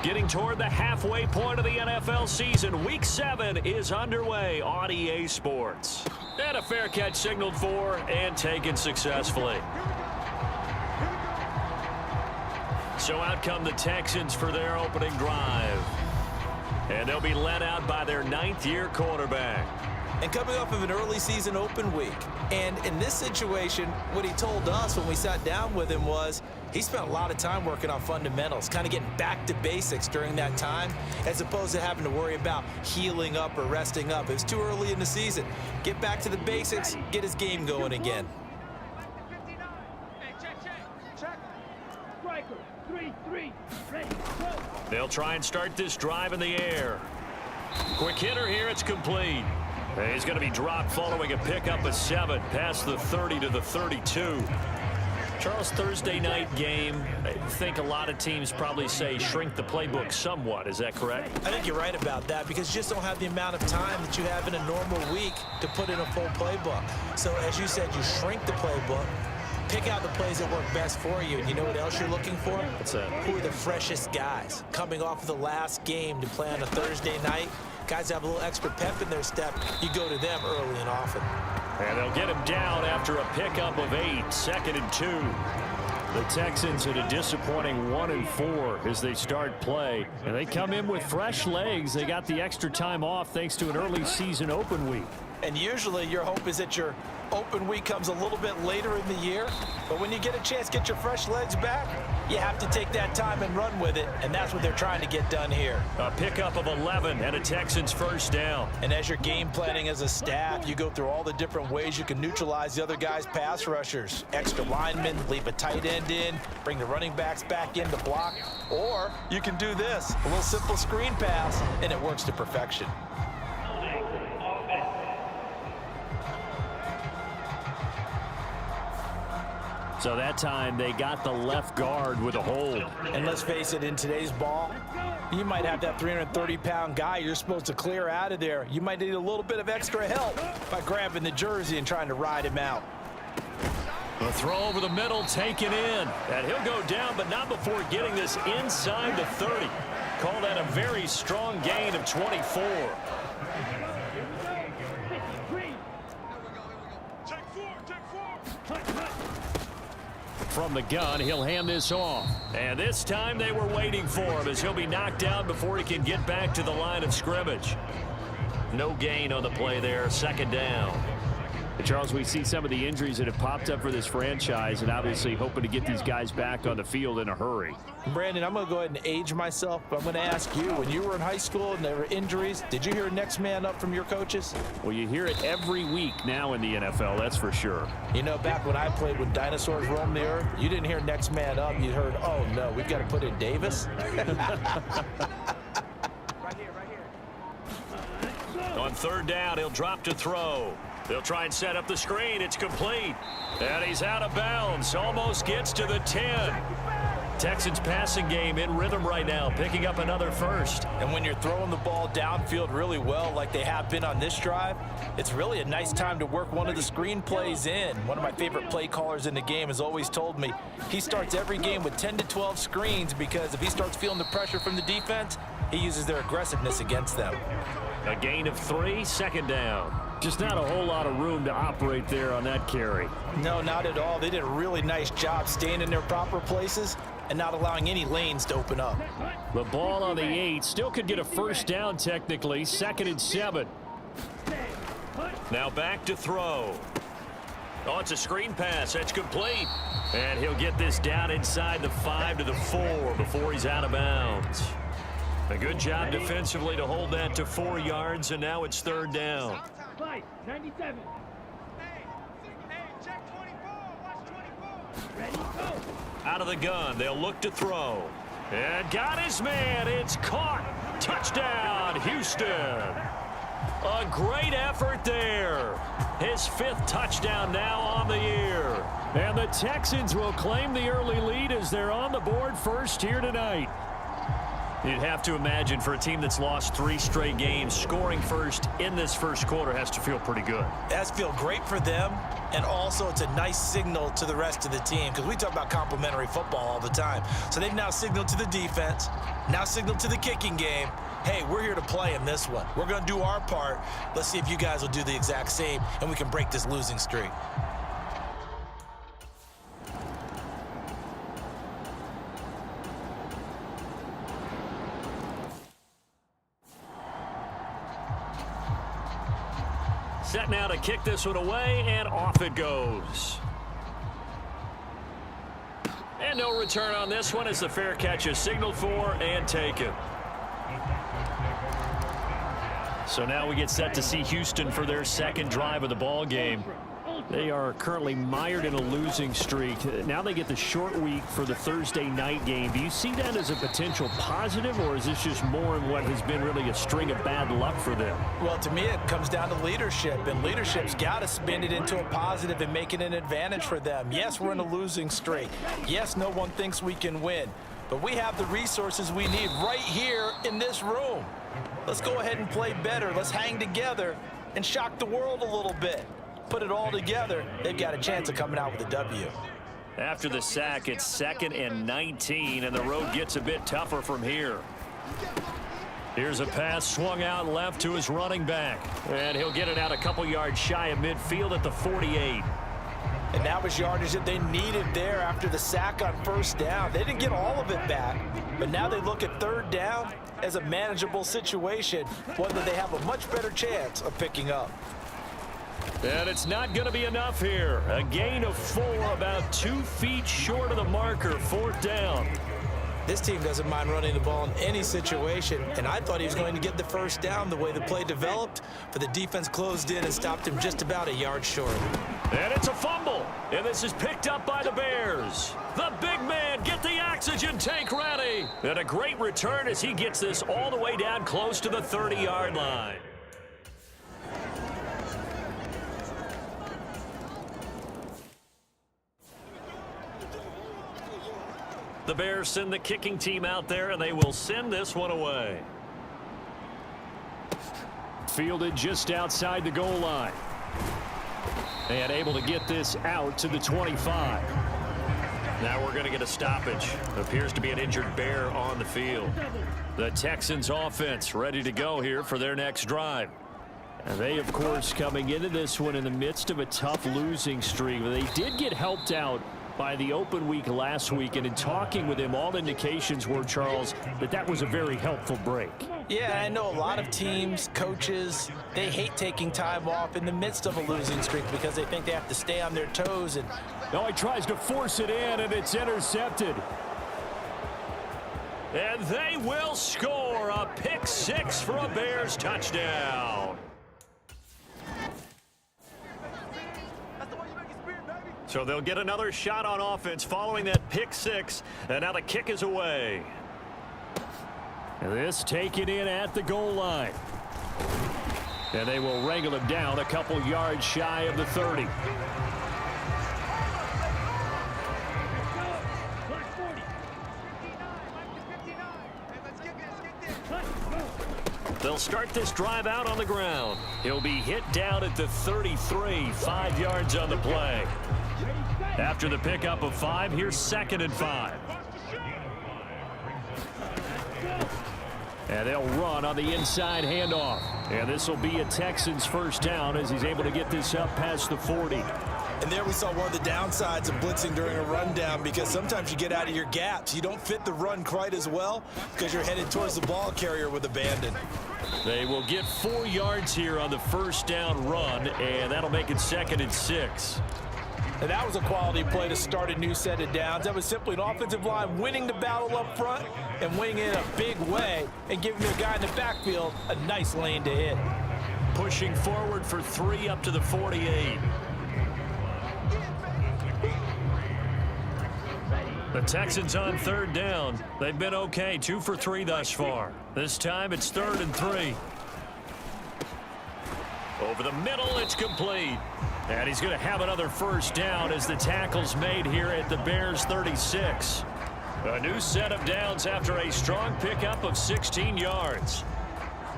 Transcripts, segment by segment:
Getting toward the halfway point of the NFL season. Week 7 is underway on EA Sports. And a fair catch signaled for and taken successfully. So out come the Texans for their opening drive. And they'll be led out by their 9th-year quarterback. And coming off of an early season open week. And in this situation, what he told us when we sat down with him was he spent a lot of time working on fundamentals, kind of getting back to basics during that time, as opposed to having to worry about healing up or resting up. It was too early in the season. Get back to the basics, get his game going again. They'll try and start this drive in the air. Quick hitter here, it's complete. He's going to be dropped following a pickup of 7 past the 30 to the 32. Charles, Thursday night game, I think a lot of teams probably say shrink the playbook somewhat. Is that correct? I think you're right about that because you just don't have the amount of time that you have in a normal week to put in a full playbook. So as you said, you shrink the playbook, pick out the plays that work best for you. And you know what else you're looking for? What's that? Who are the freshest guys coming off of the last game to play on a Thursday night? Guys have a little extra pep in their step. You go to them early and often. And they'll get him down after a pickup of 8, 2nd and 2. The Texans at a disappointing 1-4 as they start play. And they come in with fresh legs. They got the extra time off thanks to an early season open week. And usually your hope is that your open week comes a little bit later in the year. But when you get a chance to get your fresh legs back, you have to take that time and run with it. And that's what they're trying to get done here. A pickup of 11 and a Texans first down. And as you're game planning as a staff, you go through all the different ways you can neutralize the other guy's pass rushers. Extra linemen, leave a tight end in, bring the running backs back in to block. Or you can do this, a little simple screen pass, and it works to perfection. So that time they got the left guard with a hold. And let's face it, in today's ball, you might have that 330-pound guy you're supposed to clear out of there. You might need a little bit of extra help by grabbing the jersey and trying to ride him out. The throw over the middle taken in. And he'll go down, but not before getting this inside the 30. Call that a very strong gain of 24. From the gun, he'll hand this off. And this time they were waiting for him as he'll be knocked down before he can get back to the line of scrimmage. No gain on the play there, 2nd down. Charles, we see some of the injuries that have popped up for this franchise and obviously hoping to get these guys back on the field in a hurry. Brandon, I'm going to go ahead and age myself, but I'm going to ask you, when you were in high school and there were injuries, did you hear next man up from your coaches? Well, you hear it every week now in the NFL, that's for sure. You know, back when I played when dinosaurs roamed the earth, you didn't hear next man up. You heard, oh, no, we've got to put in Davis. On 3rd down, he'll drop to throw. They'll try and set up the screen. It's complete. And he's out of bounds. Almost gets to the 10. Texans passing game in rhythm right now, picking up another first. And when you're throwing the ball downfield really well like they have been on this drive, it's really a nice time to work one of the screen plays in. One of my favorite play callers in the game has always told me he starts every game with 10 to 12 screens because if he starts feeling the pressure from the defense, he uses their aggressiveness against them. A gain of 3, 2nd down. Just not a whole lot of room to operate there on that carry. No, not at all. They did a really nice job staying in their proper places and not allowing any lanes to open up. The ball on the 8 still could get a first down technically. 2nd and 7. Now back to throw. Oh, it's a screen pass. That's complete. And he'll get this down inside the 5 to the 4 before he's out of bounds. A good job defensively to hold that to 4 yards, and now it's 3rd down. 97. Check 24. Watch 24. Ready, go. Out of the gun, they'll look to throw. And got his man. It's caught. Touchdown, Houston. A great effort there. His 5th touchdown now on the year. And the Texans will claim the early lead as they're on the board first here tonight. You'd have to imagine for a team that's lost 3 straight games, scoring first in this first quarter has to feel pretty good. It has to feel great for them, and also it's a nice signal to the rest of the team because we talk about complimentary football all the time. So they've now signaled to the defense, Now signal to the kicking game. Hey, we're here to play in this one. We're going to do our part. Let's see if you guys will do the exact same, and we can break this losing streak. Set now to kick this one away, and off it goes. And no return on this one as the fair catch is signaled for and taken. So now we get set to see Houston for their second drive of the ball game. They are currently mired in a losing streak. Now they get the short week for the Thursday night game. Do you see that as a potential positive, or is this just more in what has been really a string of bad luck for them? Well, to me, it comes down to leadership, and leadership's got to spin it into a positive and make it an advantage for them. Yes, we're in a losing streak. Yes, no one thinks we can win, but we have the resources we need right here in this room. Let's go ahead and play better. Let's hang together and shock the world a little bit. Put it all together, they've got a chance of coming out with a W. After the sack, it's 2nd and 19, and the road gets a bit tougher from here. Here's a pass swung out left to his running back, and he'll get it out a couple yards shy of midfield at the 48. And that was yardage that they needed there after the sack on first down. They didn't get all of it back, but now they look at third down as a manageable situation, one that they have a much better chance of picking up. And it's not going to be enough here. A gain of 4, about 2 feet short of the marker, 4th down. This team doesn't mind running the ball in any situation, and I thought he was going to get the first down the way the play developed, but the defense closed in and stopped him just about a yard short. And it's a fumble, and this is picked up by the Bears. The big man, get the oxygen tank ready. And a great return as he gets this all the way down close to the 30-yard line. The Bears send the kicking team out there, and they will send this one away. Fielded just outside the goal line. And able to get this out to the 25. Now we're going to get a stoppage. Appears to be an injured Bear on the field. The Texans offense ready to go here for their next drive. And they, of course, coming into this one in the midst of a tough losing streak. They did get helped out by the open week last week, and in talking with him, all indications were, Charles, that was a very helpful break. Yeah, I know a lot of teams, coaches, they hate taking time off in the midst of a losing streak because they think they have to stay on their toes. And no, he tries to force it in, and it's intercepted. And they will score a pick 6 for a Bears touchdown. So they'll get another shot on offense following that pick 6, and now the kick is away. And this taken in at the goal line. And they will wrangle him down a couple yards shy of the 30. They'll start this drive out on the ground. He'll be hit down at the 33, 5 yards on the play. After the pickup of 5, here's 2nd and 5. And they'll run on the inside handoff. And this will be a Texans first down as he's able to get this up past the 40. And there we saw one of the downsides of blitzing during a rundown, because sometimes you get out of your gaps. You don't fit the run quite as well because you're headed towards the ball carrier with abandon. They will get 4 yards here on the first down run, and that'll make it 2nd and 6. And that was a quality play to start a new set of downs. That was simply an offensive line winning the battle up front and winning it in a big way and giving the guy in the backfield a nice lane to hit. Pushing forward for 3 up to the 48. The Texans on 3rd down. They've been okay, 2 for 3 thus far. This time it's 3rd and 3. Over the middle, it's complete. And he's going to have another first down as the tackle's made here at the Bears 36. A new set of downs after a strong pickup of 16 yards.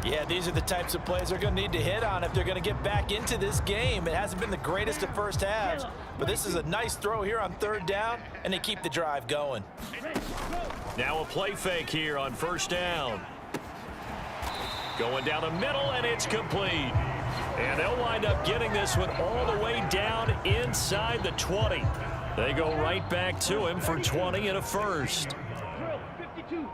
Yeah, these are the types of plays they're going to need to hit on if they're going to get back into this game. It hasn't been the greatest of first halves, but this is a nice throw here on 3rd down, and they keep the drive going. Now a play fake here on first down. Going down the middle, and it's complete. And they'll wind up getting this one all the way down inside the 20. They go right back to him for 20 and a first. Drill, 52.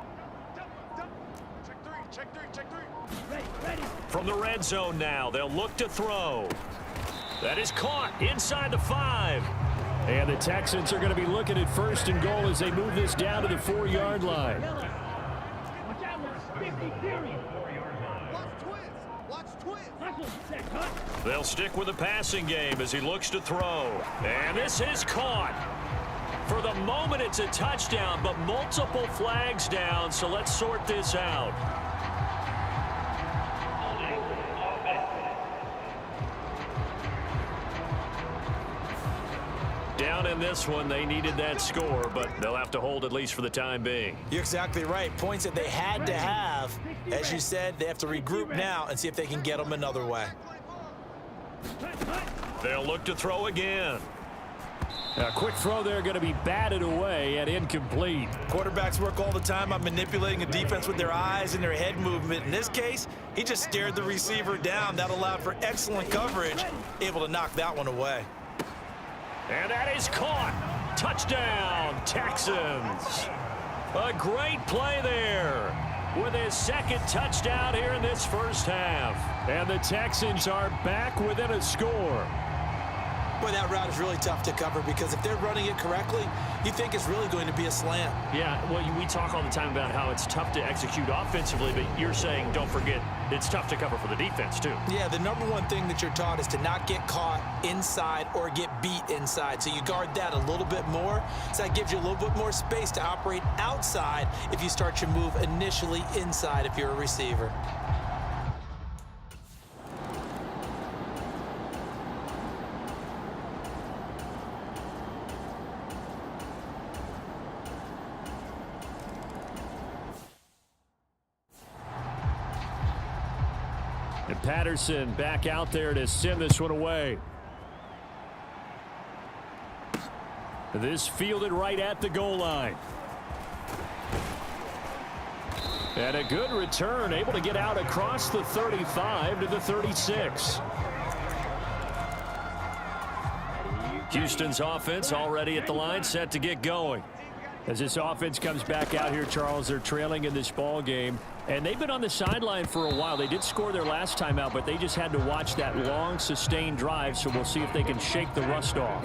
Check three. Ready. From the red zone now, they'll look to throw. That is caught inside the 5. And the Texans are going to be looking at first and goal as they move this down to the 4-yard line. Watch out, 50 period. Watch twist. Hustle, set, cut. They'll stick with the passing game as he looks to throw. And this is caught. For the moment, it's a touchdown, but multiple flags down, so let's sort this out. Down in this one, they needed that score, but they'll have to hold at least for the time being. You're exactly right. Points that they had to have. As you said, they have to regroup now and see if they can get them another way. They'll look to throw again. A quick throw there going to be batted away and incomplete. Quarterbacks work all the time on manipulating a defense with their eyes and their head movement. In this case, he just stared the receiver down. That allowed for excellent coverage, able to knock that one away. And that is caught. Touchdown, Texans. A great play there with his second touchdown here in this first half. And the Texans are back within a score. Boy, that route is really tough to cover because if they're running it correctly, you think it's really going to be a slant. Yeah, well, we talk all the time about how it's tough to execute offensively, but you're saying, don't forget, it's tough to cover for the defense, too. Yeah, the number one thing that you're taught is to not get caught inside or get beat inside. So you guard that a little bit more. So that gives you a little bit more space to operate outside if you start your move initially inside if you're a receiver. And Patterson back out there to send this one away. This fielded right at the goal line. And a good return, able to get out across the 35 to the 36. Houston's offense already at the line, set to get going. As this offense comes back out here, Charles, they're trailing in this ball game. And they've been on the sideline for a while. They did score their last time out, but they just had to watch that long, sustained drive, so we'll see if they can shake the rust off.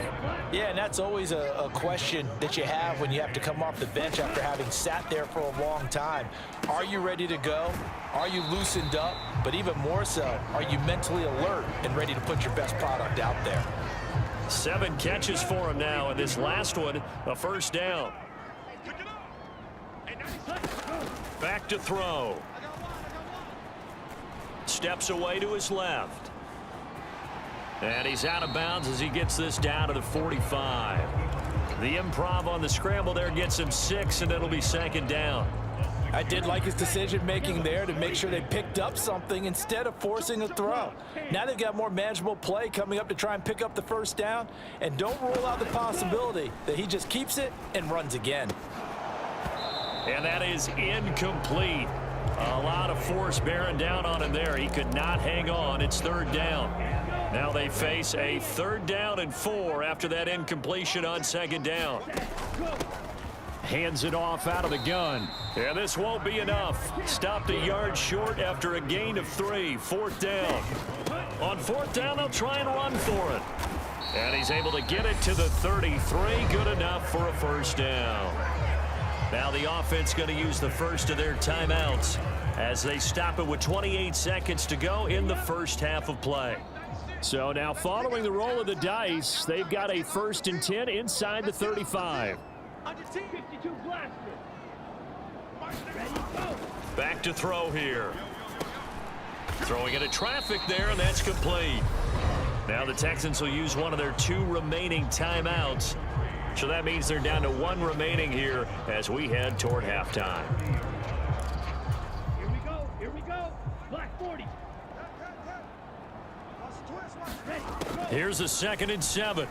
Yeah, and that's always a question that you have when you have to come off the bench after having sat there for a long time. Are you ready to go? Are you loosened up? But even more so, are you mentally alert and ready to put your best product out there? 7 catches for him now, and this last one, a first down. Back to throw. Steps away to his left. And he's out of bounds as he gets this down to the 45. The improv on the scramble there gets him 6, and it'll be second down. I did like his decision-making there to make sure they picked up something instead of forcing a throw. Now they've got more manageable play coming up to try and pick up the first down, and don't rule out the possibility that he just keeps it and runs again. And that is incomplete. A lot of force bearing down on him there. He could not hang on. It's third down. Now they face a 3rd down and 4 after that incompletion on second down. Hands it off out of the gun. And this won't be enough. Stopped a yard short after a gain of 3. 4th down. On 4th down, they'll try and run for it. And he's able to get it to the 33. Good enough for a first down. Now the offense going to use the first of their timeouts as they stop it with 28 seconds to go in the first half of play. So now following the roll of the dice, they've got a 1st and 10 inside the 35. 52 blasted. Ready, go. Back to throw here. Throwing into traffic there, and that's complete. Now the Texans will use one of their 2 remaining timeouts. So that means they're down to 1 remaining here as we head toward halftime. Here we go. Black 40. Here's a 2nd and 7.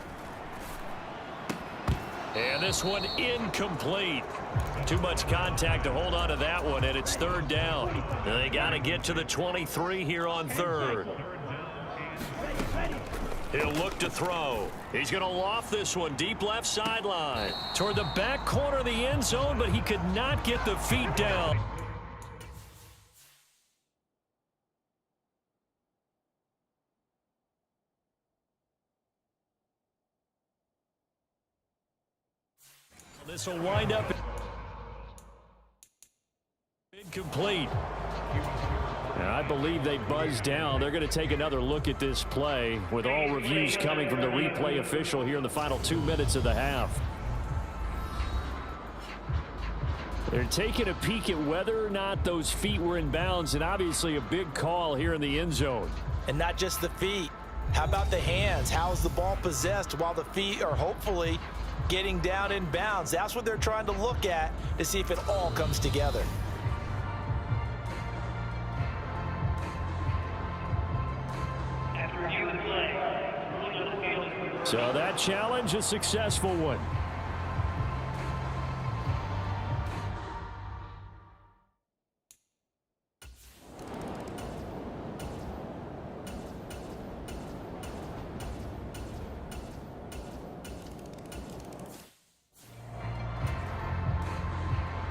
And this one incomplete. Too much contact to hold on to that one, and it's third down. They got to get to the 23 here on third. He'll look to throw. He's going to loft this one deep left sideline toward the back corner of the end zone, but he could not get the feet down. This will wind up incomplete. And I believe they buzzed down. They're going to take another look at this play with all reviews coming from the replay official here in the final 2 minutes of the half. They're taking a peek at whether or not those feet were in bounds, and obviously a big call here in the end zone. And not just the feet. How about the hands? How's the ball possessed while the feet are hopefully getting down in bounds? That's what they're trying to look at to see if it all comes together. So that challenge, a successful one.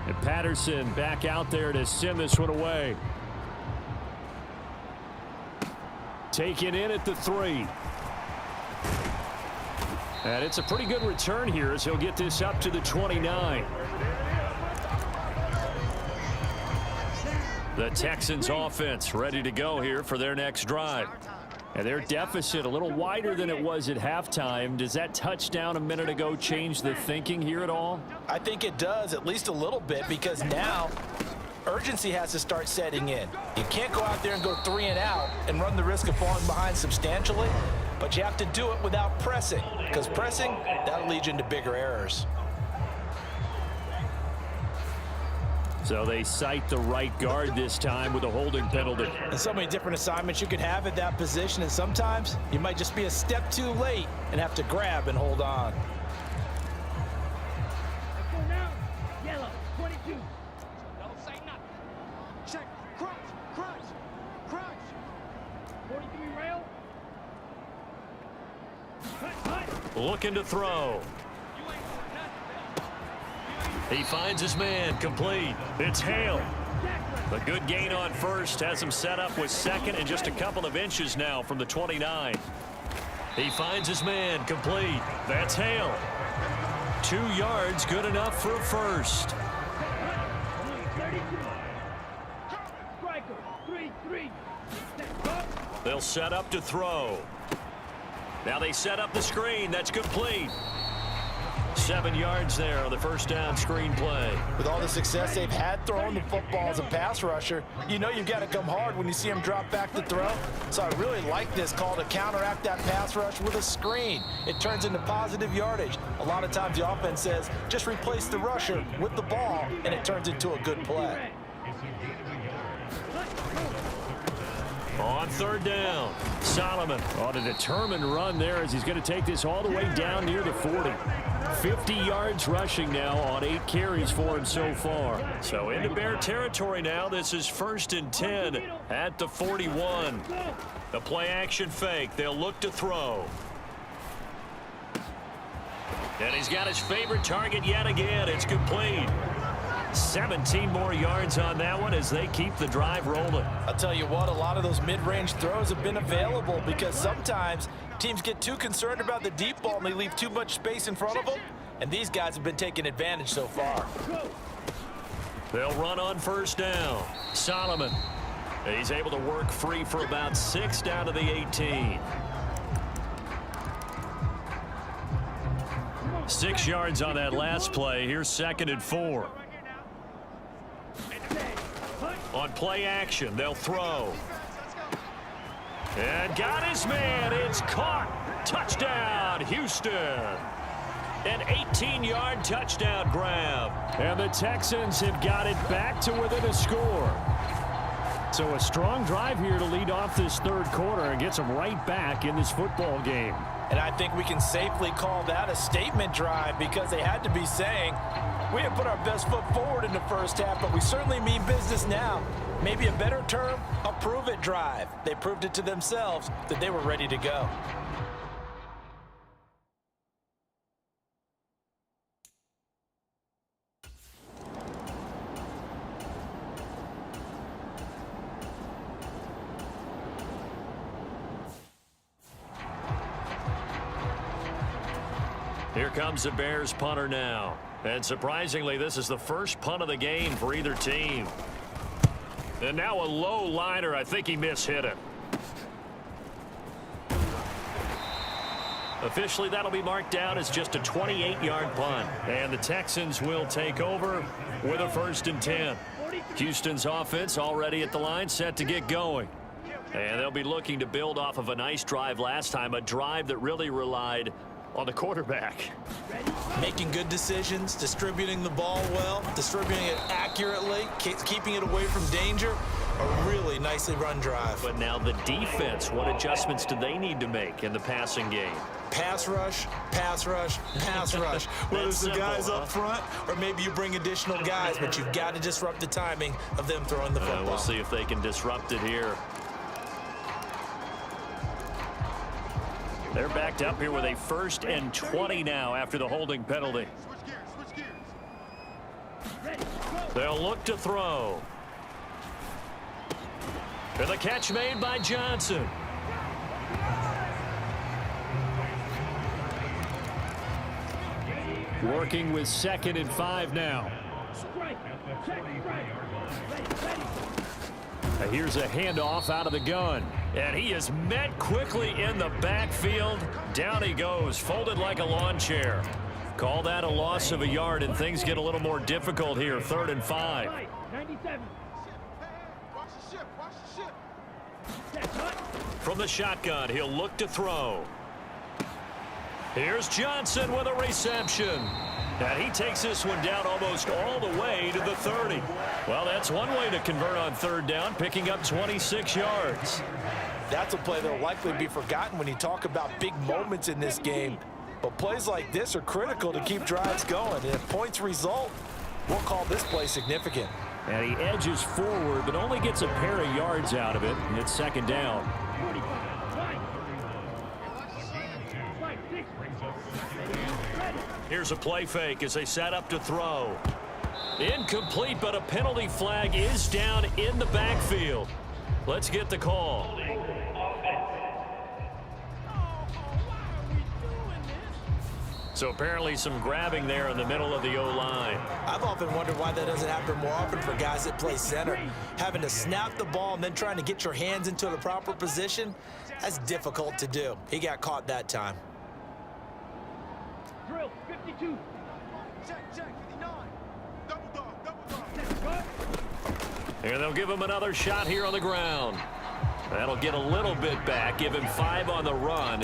And Patterson back out there to send this one away. Taken in at the 3. And it's a pretty good return here as he'll get this up to the 29. The Texans offense ready to go here for their next drive. And their deficit a little wider than it was at halftime. Does that touchdown a minute ago change the thinking here at all? I think it does, at least a little bit, because now urgency has to start setting in. You can't go out there and go 3 and out and run the risk of falling behind substantially, but you have to do it without pressing, because pressing, that'll lead you into bigger errors. So they cite the right guard this time with a holding penalty. And so many different assignments you could have at that position, and sometimes you might just be a step too late and have to grab and hold on. Let's go now. Yellow, 22. Don't say nothing. Check. Crunch. Crunch. Crunch. 43 rail. Cut. Looking to throw. He finds his man, complete. It's Hale. A good gain on first, has him set up with second and just a couple of inches now from the 29. He finds his man, complete. That's Hale. 2 yards, good enough for a first. 32. Striker, 3-3. They'll set up to throw. Now they set up the screen. That's complete. 7 yards there on the first down screen play. With all the success they've had throwing the football as a pass rusher, you know you've got to come hard when you see him drop back to throw. So I really like this call to counteract that pass rush with a screen. It turns into positive yardage. A lot of times the offense says, just replace the rusher with the ball, and it turns into a good play. On third down, Solomon on a determined run there as he's going to take this all the way down near the 40. 50 yards rushing now on 8 carries for him so far. So into Bear territory now. This is 1st and 10 at the 41. The play action fake. They'll look to throw. And he's got his favorite target yet again. It's complete. 17 more yards on that one as they keep the drive rolling. I'll tell you what, a lot of those mid-range throws have been available because sometimes teams get too concerned about the deep ball and they leave too much space in front of them, and these guys have been taking advantage so far. They'll run on first down. Solomon. He's able to work free for about 6 down to the 18. 6 yards on that last play. Here's 2nd and 4. On play action, they'll throw. And got his man. It's caught. Touchdown, Houston. An 18-yard touchdown grab. And the Texans have got it back to within a score. So a strong drive here to lead off this third quarter and gets them right back in this football game. And I think we can safely call that a statement drive because they had to be saying, we didn't put our best foot forward in the first half, but we certainly mean business now. Maybe a better term, a prove-it drive. They proved it to themselves that they were ready to go. Here comes the Bears punter now. And surprisingly, this is the first punt of the game for either team. And now a low liner. I think he mishit it. Officially, that'll be marked down as just a 28-yard punt. And the Texans will take over with a 1st and 10. Houston's offense already at the line, set to get going. And they'll be looking to build off of a nice drive last time, a drive that really relied on the quarterback. Making good decisions, distributing the ball well, distributing it accurately, keeping it away from danger. A really nicely run drive. But now the defense, what adjustments do they need to make in the passing game? Pass rush, pass rush, pass rush. Whether it's the guys up front or maybe you bring additional guys, but you've got to disrupt the timing of them throwing the football. We'll see if they can disrupt it here. They're backed up here with a 1st and 20 now after the holding penalty. They'll look to throw. And the catch made by Johnson. Working with 2nd and 5 now. Here's a handoff out of the gun. And he is met quickly in the backfield. Down he goes, folded like a lawn chair. Call that a loss of a yard, and things get a little more difficult here. 3rd and 5. 97. From the shotgun, he'll look to throw. Here's Johnson with a reception. And he takes this one down almost all the way to the 30. Well, that's one way to convert on 3rd down, picking up 26 yards. That's a play that will likely be forgotten when you talk about big moments in this game. But plays like this are critical to keep drives going. And if points result, we'll call this play significant. And he edges forward, but only gets a pair of yards out of it. And it's 2nd down. Here's a play fake as they set up to throw. Incomplete, but a penalty flag is down in the backfield. Let's get the call. So apparently some grabbing there in the middle of the O-line. I've often wondered why that doesn't happen more often for guys that play center. Having to snap the ball and then trying to get your hands into the proper position, that's difficult to do. He got caught that time. Drill, 52. Check, 59. Double dog. And they'll give him another shot here on the ground. That'll get a little bit back, give him 5 on the run,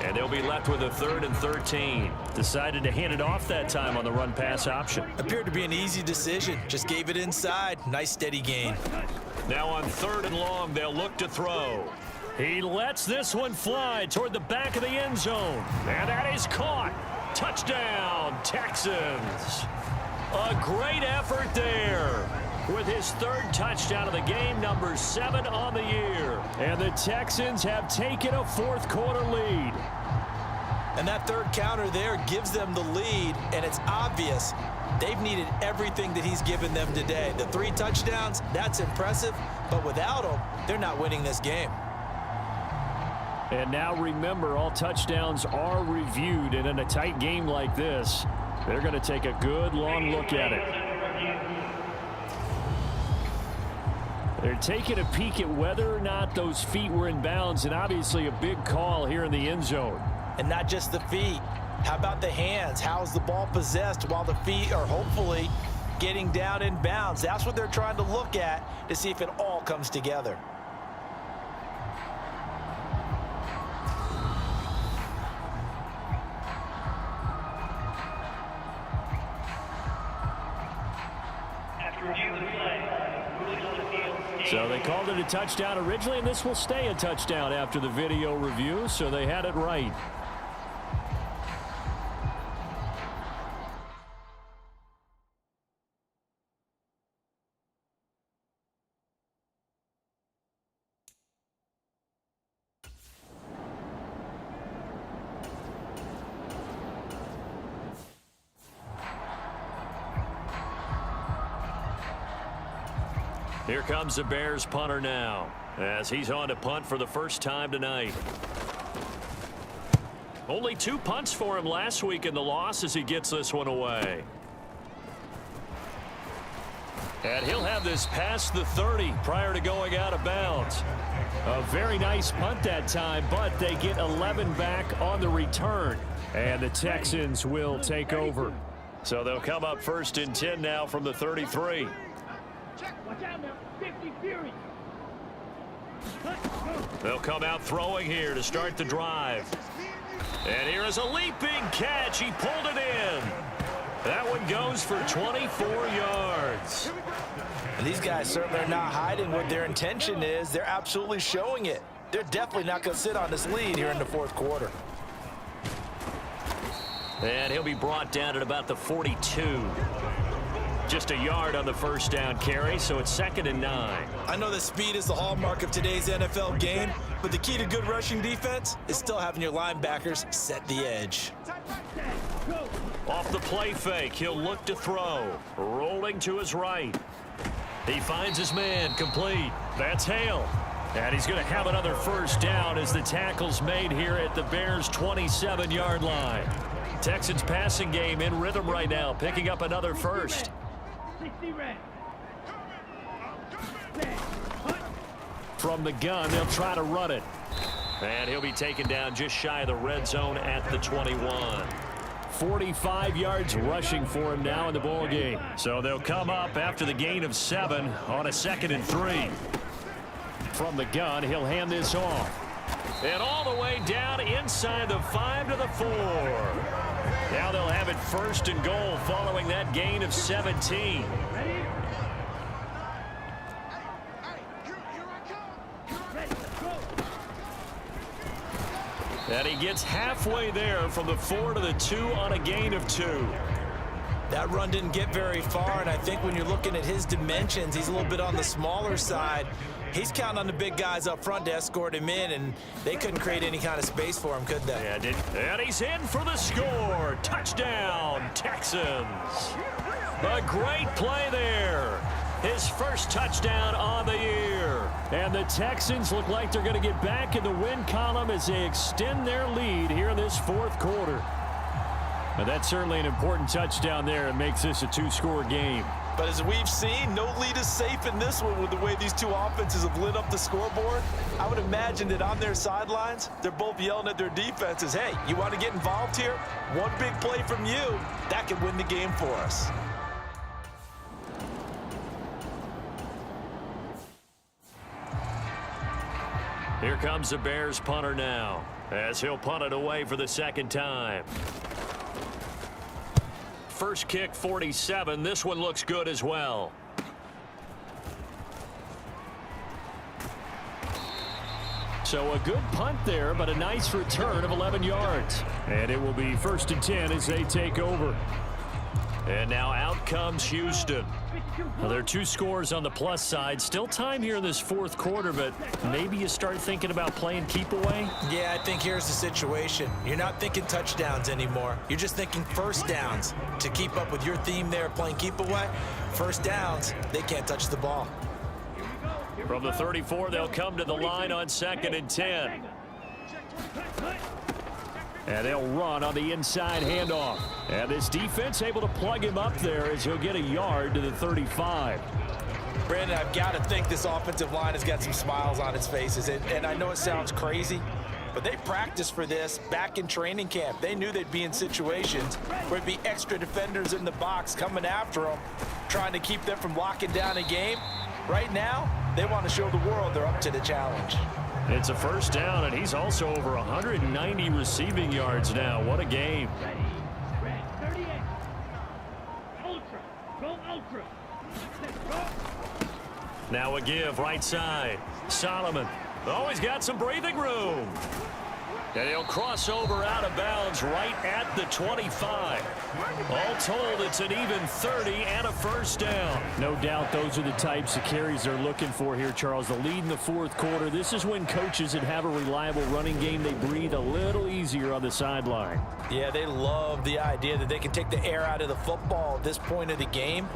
and they'll be left with a 3rd and 13. Decided to hand it off that time on the run-pass option. Appeared to be an easy decision. Just gave it inside. Nice steady gain. Now on 3rd and long, they'll look to throw. He lets this one fly toward the back of the end zone. And that is caught. Touchdown, Texans. A great effort there. With his 3rd touchdown of the game, number 7 on the year. And the Texans have taken a 4th quarter lead. And that 3rd counter there gives them the lead, and it's obvious they've needed everything that he's given them today. The 3 touchdowns, that's impressive, but without them, they're not winning this game. And now remember, all touchdowns are reviewed, and in a tight game like this, they're going to take a good long look at it. They're taking a peek at whether or not those feet were in bounds, and obviously a big call here in the end zone. And not just the feet. How about the hands? How's the ball possessed while the feet are hopefully getting down in bounds? That's what they're trying to look at to see if it all comes together. So they called it a touchdown originally, and this will stay a touchdown after the video review, so they had it right. Here comes the Bears punter now, as he's on to punt for the first time tonight. Only 2 punts for him last week in the loss as he gets this one away. And he'll have this past the 30 prior to going out of bounds. A very nice punt that time, but they get 11 back on the return. And the Texans will take over. So they'll come up 1st and 10 now from the 33. Watch out now. 50 Fury. They'll come out throwing here to start the drive. And here is a leaping catch. He pulled it in. That one goes for 24 yards. And these guys certainly are not hiding what their intention is. They're absolutely showing it. They're definitely not going to sit on this lead here in the 4th quarter. And he'll be brought down at about the 42. Just a yard on the first down carry, so it's 2nd and 9. I know that speed is the hallmark of today's NFL game, but the key to good rushing defense is still having your linebackers set the edge. Off the play fake, he'll look to throw. Rolling to his right. He finds his man, complete. That's Hale. And he's going to have another first down as the tackle's made here at the Bears' 27-yard line. Texans passing game in rhythm right now, picking up another first. 60 red. From the gun, they'll try to run it. And he'll be taken down just shy of the red zone at the 21. 45 yards rushing for him now in the ball game. So they'll come up after the gain of 7 on a 2nd and 3. From the gun, he'll hand this off. And all the way down inside the 5 to the 4. Now they'll have it 1st and goal following that gain of 17. And he gets halfway there from the 4 to the 2 on a gain of 2. That run didn't get very far, and I think when you're looking at his dimensions, he's a little bit on the smaller side. He's counting on the big guys up front to escort him in, and they couldn't create any kind of space for him, could they? Yeah, didn't. And he's in for the score. Touchdown, Texans. A great play there. His first touchdown on the year. And the Texans look like they're going to get back in the win column as they extend their lead here in this 4th quarter. And that's certainly an important touchdown there. It makes this a 2-score game. But as we've seen, no lead is safe in this one with the way these two offenses have lit up the scoreboard. I would imagine that on their sidelines, they're both yelling at their defenses, hey, you want to get involved here? One big play from you, that could win the game for us. Here comes the Bears punter now, as he'll punt it away for the 2nd time. First kick, 47. This one looks good as well. So a good punt there, but a nice return of 11 yards. And it will be 1st and 10 as they take over. And now out comes Houston. Now, there are 2 scores on the plus side. Still time here in this 4th quarter, but maybe you start thinking about playing keep away. Yeah, I think here's the situation. You're not thinking touchdowns anymore. You're just thinking first downs. To keep up with your theme there, playing keep away, first downs, they can't touch the ball. From the 34, they'll come to the line on 2nd and 10. And they'll run on the inside handoff. And this defense able to plug him up there as he'll get a yard to the 35. Brandon, I've got to think this offensive line has got some smiles on its faces. And I know it sounds crazy, but they practiced for this back in training camp. They knew they'd be in situations where it'd be extra defenders in the box coming after them, trying to keep them from locking down a game. Right now, they want to show the world they're up to the challenge. It's a first down, and he's also over 190 receiving yards now. What a game. Ready. Red 38. Ultra. Go ultra. Let's go. Now a give right side. Solomon. Oh, he's got some breathing room. And he'll cross over out of bounds right at the 25. All told, it's an even 30 and a first down. No doubt those are the types of carries they're looking for here, Charles. The lead in the 4th quarter. This is when coaches that have a reliable running game, they breathe a little easier on the sideline. Yeah, they love the idea that they can take the air out of the football at this point of the game.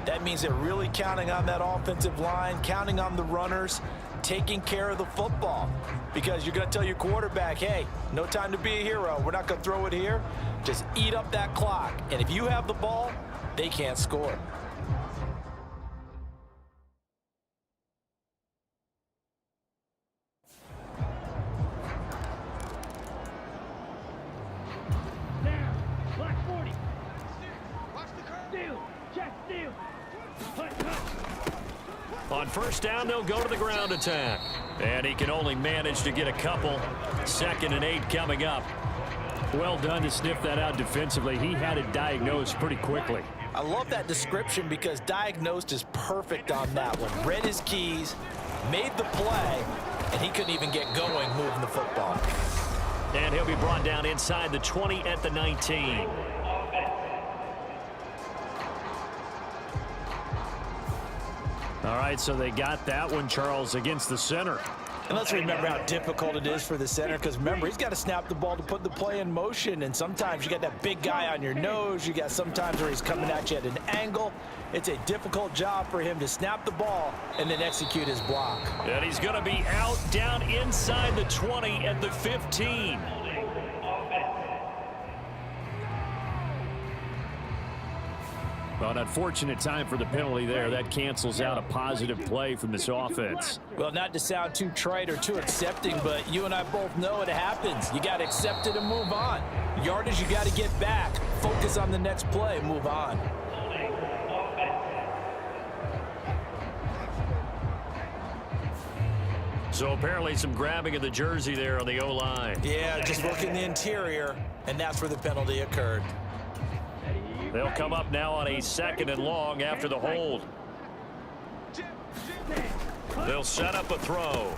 That means they're really counting on that offensive line, counting on the runners, taking care of the football. Because you're going to tell your quarterback, hey, no time to be a hero. We're not going to throw it here. Just eat up that clock. And if you have the ball, they can't score. Down. Black 40. Steal. Check steal. Hut, hut. On first down, they'll go to the ground attack. And he can only manage to get a couple. 2nd and 8 coming up. Well done to sniff that out defensively. He had it diagnosed pretty quickly. I love that description because diagnosed is perfect on that one. Read his keys, made the play, and he couldn't even get going moving the football. And he'll be brought down inside the 20 at the 19. All right, so they got that one, Charles, against the center. And let's remember how difficult it is for the center, because remember, he's got to snap the ball to put the play in motion, and sometimes you got that big guy on your nose. You got sometimes where he's coming at you at an angle. It's a difficult job for him to snap the ball and then execute his block. And he's going to be out down inside the 20 at the 15. Well, an unfortunate time for the penalty there. That cancels out a positive play from this offense. Well, not to sound too trite or too accepting, but you and I both know it happens. You got to accept it and move on. Yardage, you got to get back. Focus on the next play, move on. So apparently some grabbing of the jersey there on the O-line. Yeah, just working the interior, and that's where the penalty occurred. They'll come up now on a 2nd and long after the hold. They'll set up a throw.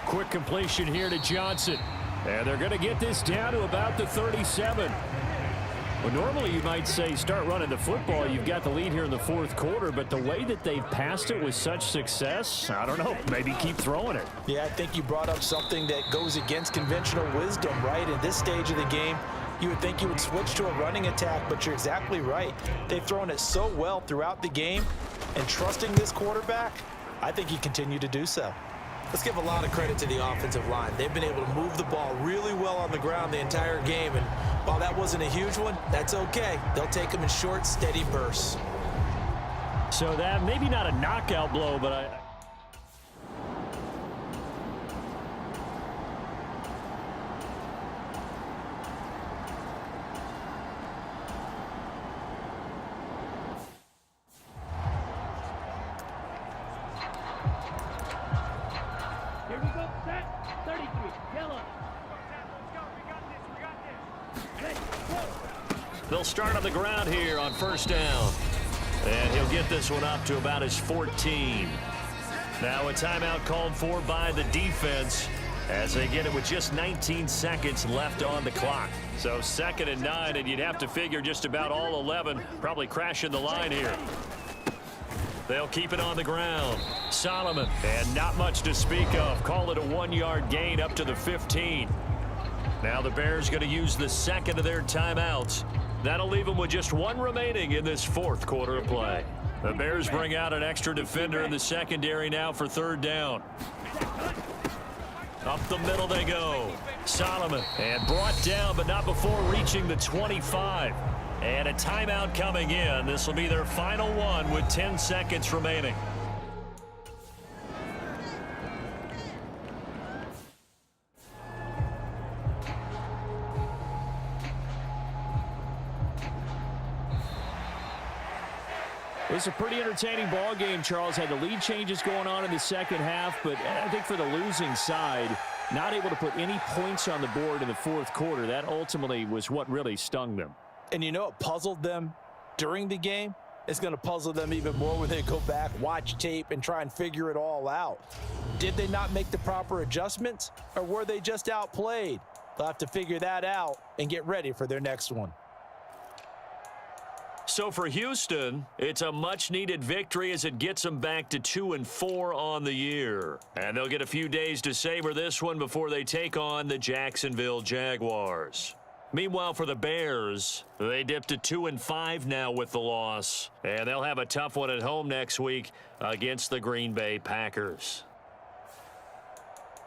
Quick completion here to Johnson. And they're going to get this down to about the 37. Well, normally you might say start running the football. You've got the lead here in the 4th quarter, but the way that they've passed it with such success, I don't know, maybe keep throwing it. Yeah, I think you brought up something that goes against conventional wisdom, right? In this stage of the game, you would think you would switch to a running attack, but you're exactly right. They've thrown it so well throughout the game, and trusting this quarterback, I think you continue to do so. Let's give a lot of credit to the offensive line. They've been able to move the ball really well on the ground the entire game, and while that wasn't a huge one, that's okay. They'll take them in short, steady bursts. So that maybe not a knockout blow, but Here we go. Set. 33. Yellow. Let's go. They'll start on the ground here on first down. And he'll get this one up to about his 14. Now a timeout called for by the defense as they get it with just 19 seconds left on the clock. So 2nd and 9, and you'd have to figure just about all 11 probably crashing the line here. They'll keep it on the ground. Solomon, and not much to speak of. Call it a 1-yard gain up to the 15. Now the Bears going to use the 2nd of their timeouts. That'll leave them with just 1 remaining in this 4th quarter of play. The Bears bring out an extra defender in the secondary now for 3rd down. Up the middle they go. Solomon, and brought down, but not before reaching the 25. And a timeout coming in. This will be their final one with 10 seconds remaining. it was a pretty entertaining ball game, Charles. Had the lead changes going on in the 2nd half, but I think for the losing side, not able to put any points on the board in the 4th quarter. That ultimately was what really stung them. And you know what puzzled them during the game? It's going to puzzle them even more when they go back, watch tape, and try and figure it all out. Did they not make the proper adjustments, or were they just outplayed? They'll have to figure that out and get ready for their next one. So for Houston, it's a much-needed victory as it gets them back to 2-4 on the year. And they'll get a few days to savor this one before they take on the Jacksonville Jaguars. Meanwhile, for the Bears, they dipped to 2-5 now with the loss. And they'll have a tough one at home next week against the Green Bay Packers.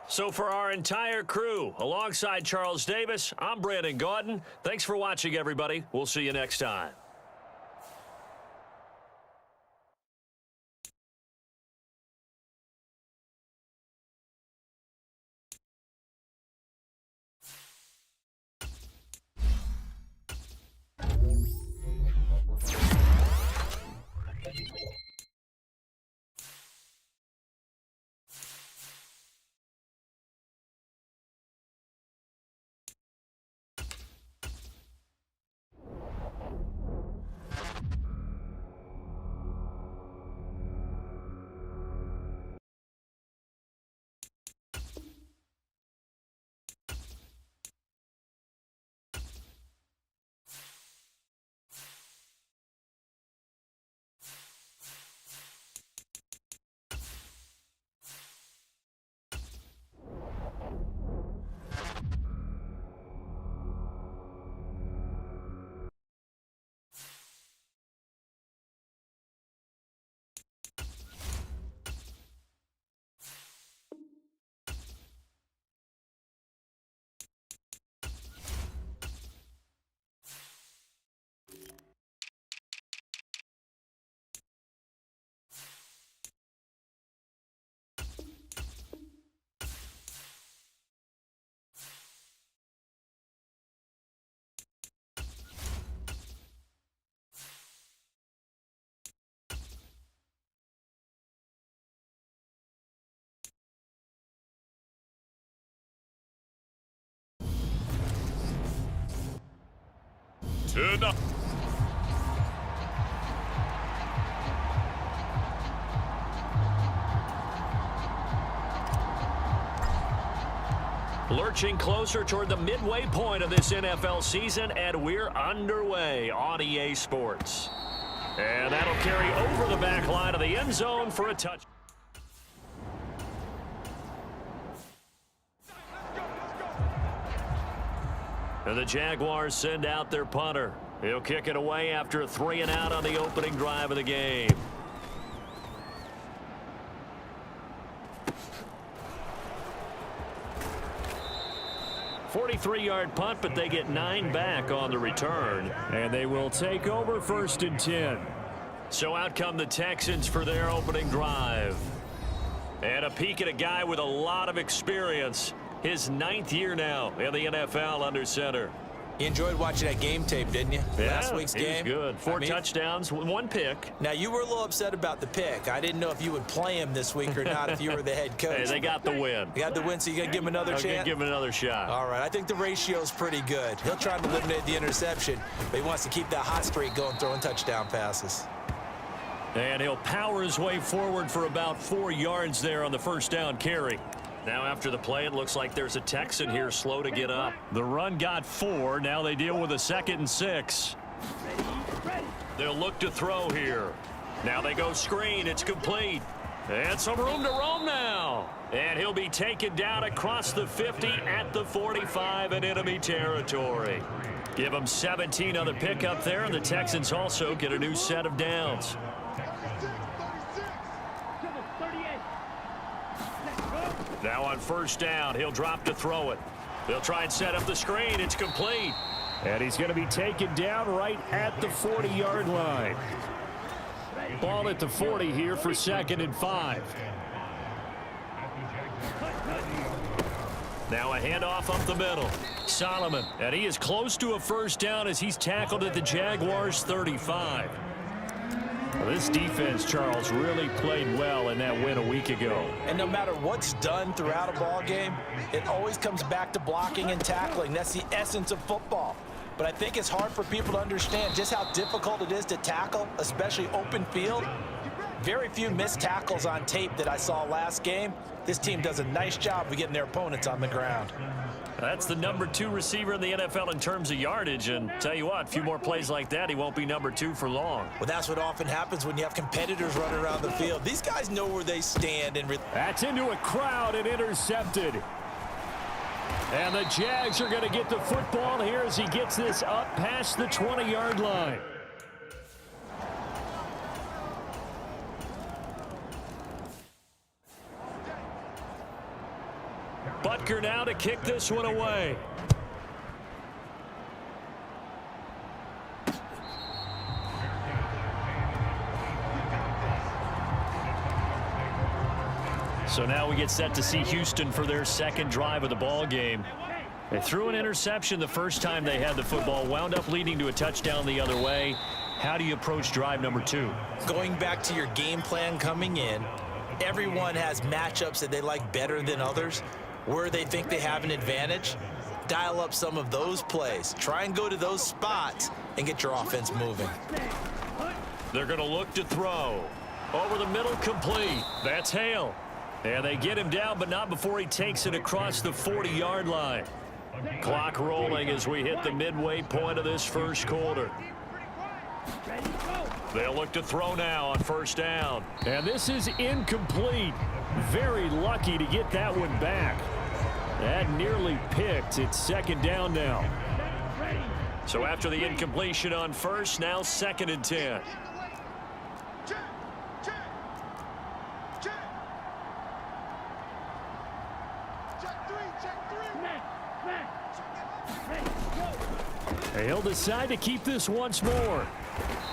So for our entire crew, alongside Charles Davis, I'm Brandon Gaudin. Thanks for watching, everybody. We'll see you next time. Tonight. Lurching closer toward the midway point of this NFL season, and we're underway on EA Sports. And that'll carry over the back line of the end zone for a touch. And the Jaguars send out their punter. He'll kick it away after a 3-and-out on the opening drive of the game. "43-yard punt, but they get 9 back on the return. And they will take over 1st and 10. So out come the Texans for their opening drive. And a peek at a guy with a lot of experience. His 9th year now in the NFL under center. You enjoyed watching that game tape, didn't you? Yeah, Last week's game. He was good. 4 touchdowns, 1 pick. Now, you were a little upset about the pick. I didn't know if you would play him this week or not if you were the head coach. Hey, they got the win. You got the win, so you're going to give him another chance? I'm going to give him another shot. All right, I think the ratio's pretty good. He'll try to eliminate the interception, but he wants to keep that hot streak going, throwing touchdown passes. And he'll power his way forward for about 4 yards there on the first down carry. Now after the play, it looks like there's a Texan here slow to get up. The run got 4. Now they deal with a 2nd and 6. They'll look to throw here. Now they go screen. It's complete. And some room to roam now. And he'll be taken down across the 50 at the 45 in enemy territory. Give them 17 on the pickup there, and the Texans also get a new set of downs. Now on first down, he'll drop to throw it. They'll try and set up the screen. It's complete. And he's going to be taken down right at the 40-yard line. Ball at the 40 here for 2nd and 5. Now a handoff up the middle. Solomon, and he is close to a first down as he's tackled at the Jaguars' 35. Well, this defense, Charles, really played well in that win a week ago. And no matter what's done throughout a ball game, it always comes back to blocking and tackling. That's the essence of football. But I think it's hard for people to understand just how difficult it is to tackle, especially open field. Very few missed tackles on tape that I saw last game. This team does a nice job of getting their opponents on the ground. That's the number 2 receiver in the NFL in terms of yardage. And tell you what, a few more plays like that, he won't be number 2 for long. Well, that's what often happens when you have competitors running around the field. These guys know where they stand. And that's into a crowd and intercepted. And the Jags are going to get the football here as he gets this up past the 20-yard line. Butker now to kick this one away. So now we get set to see Houston for their second drive of the ball game. They threw an interception the first time they had the football, wound up leading to a touchdown the other way. How do you approach drive number 2? Going back to your game plan coming in, everyone has matchups that they like better than others, where they think they have an advantage. Dial up some of those plays. Try and go to those spots and get your offense moving. They're going to look to throw. Over the middle, complete. That's Hale. And they get him down, but not before he takes it across the 40-yard line. Clock rolling as we hit the midway point of this first quarter. They'll look to throw now on first down. And this is incomplete. Very lucky to get that one back. That nearly picked. It's second down now. So after the incompletion on first, now second and 10. He'll decide to keep this once more.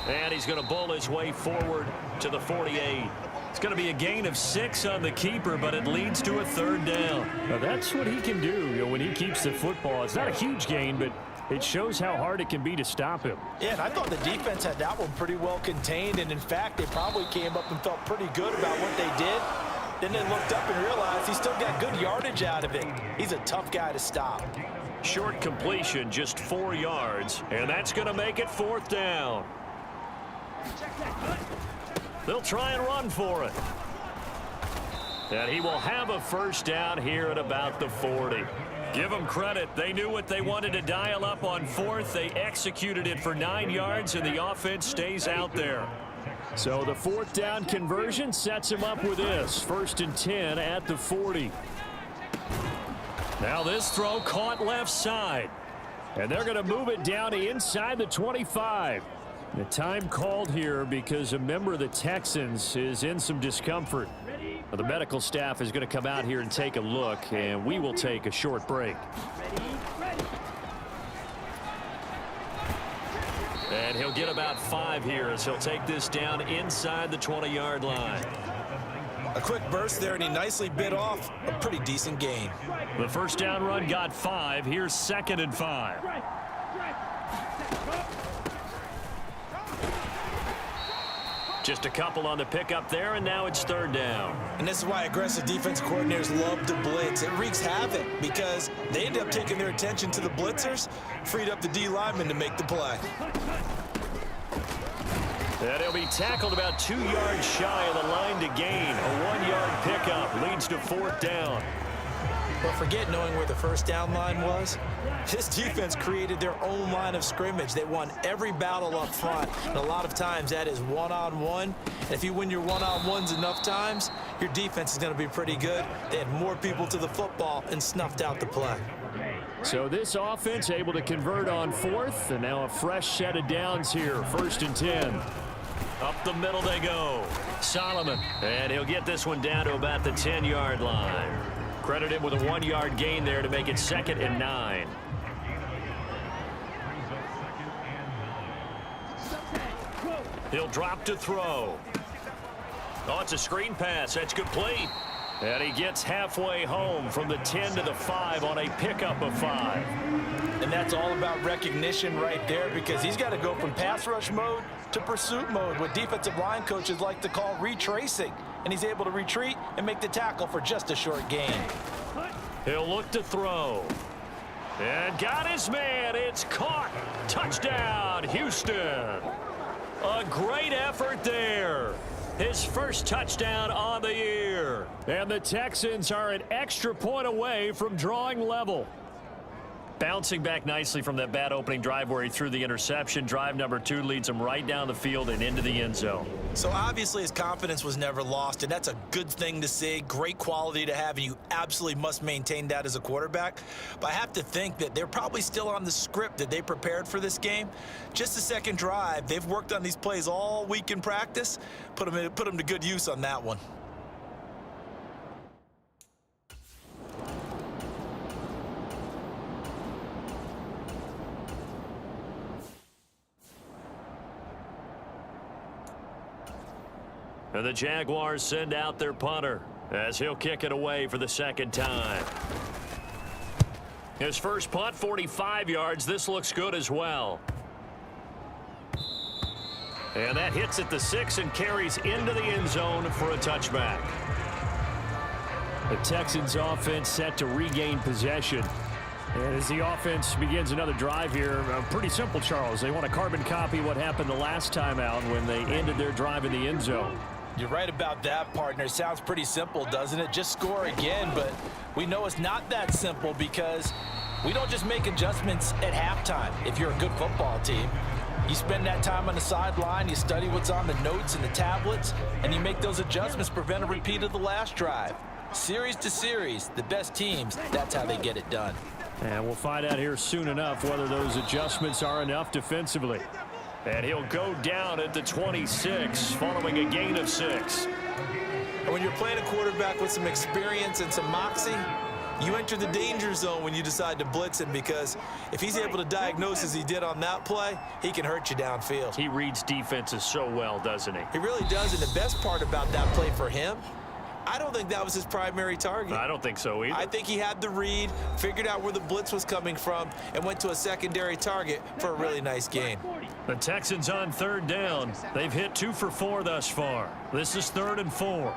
And he's going to bowl his way forward to the 48. It's going to be a gain of 6 on the keeper, but it leads to a third down. Now that's what he can do, when he keeps the football. It's not a huge gain, but it shows how hard it can be to stop him. Yeah, and I thought the defense had that one pretty well contained, and in fact, they probably came up and felt pretty good about what they did. Then they looked up and realized he still got good yardage out of it. He's a tough guy to stop. Short completion, just 4 yards, and that's going to make it fourth down. They'll try and run for it. And he will have a first down here at about the 40. Give them credit. They knew what they wanted to dial up on fourth. They executed it for 9 yards, and the offense stays out there. So the fourth down conversion sets him up with this. First and 10 at the 40. Now this throw caught left side. And they're going to move it down inside the 25. The time called here because a member of the Texans is in some discomfort. The medical staff is going to come out here and take a look, and we will take a short break. And he'll get about 5 here as he'll take this down inside the 20-yard line. A quick burst there, and he nicely bit off a pretty decent gain. The first down run got 5. Here's second and 5. Just a couple on the pickup there, and now it's third down. And this is why aggressive defense coordinators love to blitz. It wreaks havoc because they end up taking their attention to the blitzers, freed up the D lineman to make the play. And he'll be tackled about 2 yards shy of the line to gain. A 1-yard pickup leads to fourth down. But forget knowing where the first down line was. This defense created their own line of scrimmage. They won every battle up front, and a lot of times that is one-on-one. And if you win your one-on-ones enough times, your defense is going to be pretty good. They had more people to the football and snuffed out the play. So this offense able to convert on fourth, and now a fresh set of downs here. First and 10. Up the middle they go. Solomon. And he'll get this one down to about the 10-yard line. Credit him with a 1-yard gain there to make it second and 9. He'll drop to throw. Oh, it's a screen pass. That's complete. And he gets halfway home from the 10 to the 5 on a pickup of 5. And that's all about recognition right there, because he's got to go from pass rush mode to pursuit mode, what defensive line coaches like to call retracing. And he's able to retreat and make the tackle for just a short gain. He'll look to throw. And got his man. It's caught. Touchdown, Houston. A great effort there. His first touchdown on the year. And the Texans are an extra point away from drawing level. Bouncing back nicely from that bad opening drive where he threw the interception. Drive number 2 leads him right down the field and into the end zone. So obviously his confidence was never lost, and that's a good thing to see. Great quality to have, and you absolutely must maintain that as a quarterback. But I have to think that they're probably still on the script that they prepared for this game. Just the second drive, they've worked on these plays all week in practice. Put them to good use on that one. And the Jaguars send out their punter as he'll kick it away for the second time. His first punt, 45 yards. This looks good as well. And that hits at the 6 and carries into the end zone for a touchback. The Texans offense set to regain possession. And as the offense begins another drive here, pretty simple, Charles. They want to carbon copy what happened the last time out when they ended their drive in the end zone. You're right about that, partner. Sounds pretty simple, doesn't it? Just score again, but we know it's not that simple because we don't just make adjustments at halftime. If you're a good football team, you spend that time on the sideline, you study what's on the notes and the tablets, and you make those adjustments, prevent a repeat of the last drive. Series to series, the best teams, that's how they get it done. And we'll find out here soon enough whether those adjustments are enough defensively. And he'll go down at the 26 following a gain of 6. And when you're playing a quarterback with some experience and some moxie, you enter the danger zone when you decide to blitz him, because if he's able to diagnose as he did on that play, he can hurt you downfield. He reads defenses so well, doesn't he? He really does, and the best part about that play for him, I don't think that was his primary target. I don't think so either. I think he had the read, figured out where the blitz was coming from, and went to a secondary target for a really nice gain. The Texans on third down. They've hit 2 for 4 thus far. This is 3rd and 4.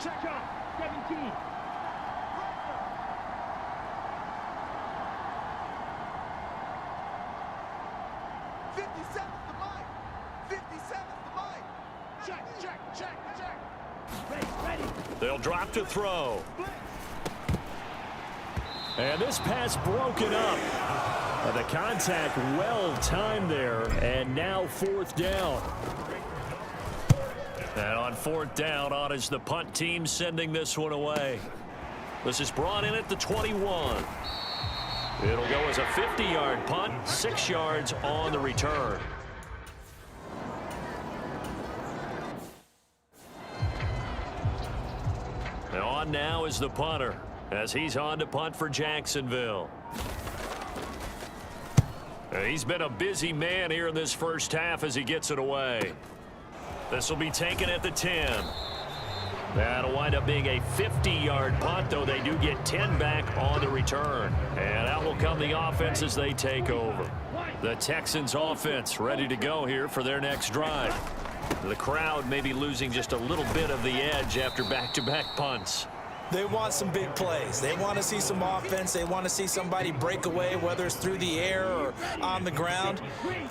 Check out 17. They'll drop to throw. And this pass broken up. The contact well timed there, and now 4th down. And on 4th down, on is the punt team sending this one away. This is brought in at the 21. It'll go as a 50-yard punt, 6 yards on the return. And on now is the punter as he's on to punt for Jacksonville. He's been a busy man here in this first half as he gets it away. This will be taken at the 10. That'll wind up being a 50-yard punt, though they do get 10 back on the return. And out will come the offense as they take over. The Texans offense ready to go here for their next drive. The crowd may be losing just a little bit of the edge after back-to-back punts. They want some big plays. They want to see some offense. They want to see somebody break away, whether it's through the air or on the ground.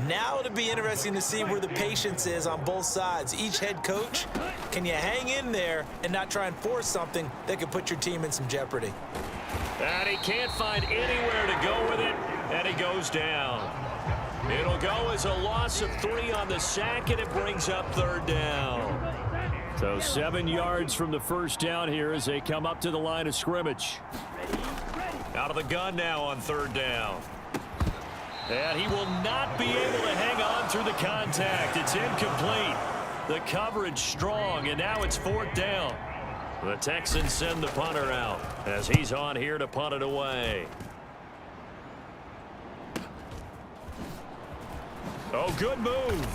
Now it'll be interesting to see where the patience is on both sides. Each head coach, can you hang in there and not try and force something that could put your team in some jeopardy? And he can't find anywhere to go with it, and he goes down. It'll go as a loss of 3 on the sack, and it brings up 3rd down. So 7 yards from the first down here as they come up to the line of scrimmage. Out of the gun now on 3rd down. And he will not be able to hang on through the contact. It's incomplete. The coverage strong, and now it's 4th down. The Texans send the punter out as he's on here to punt it away. Oh, good move.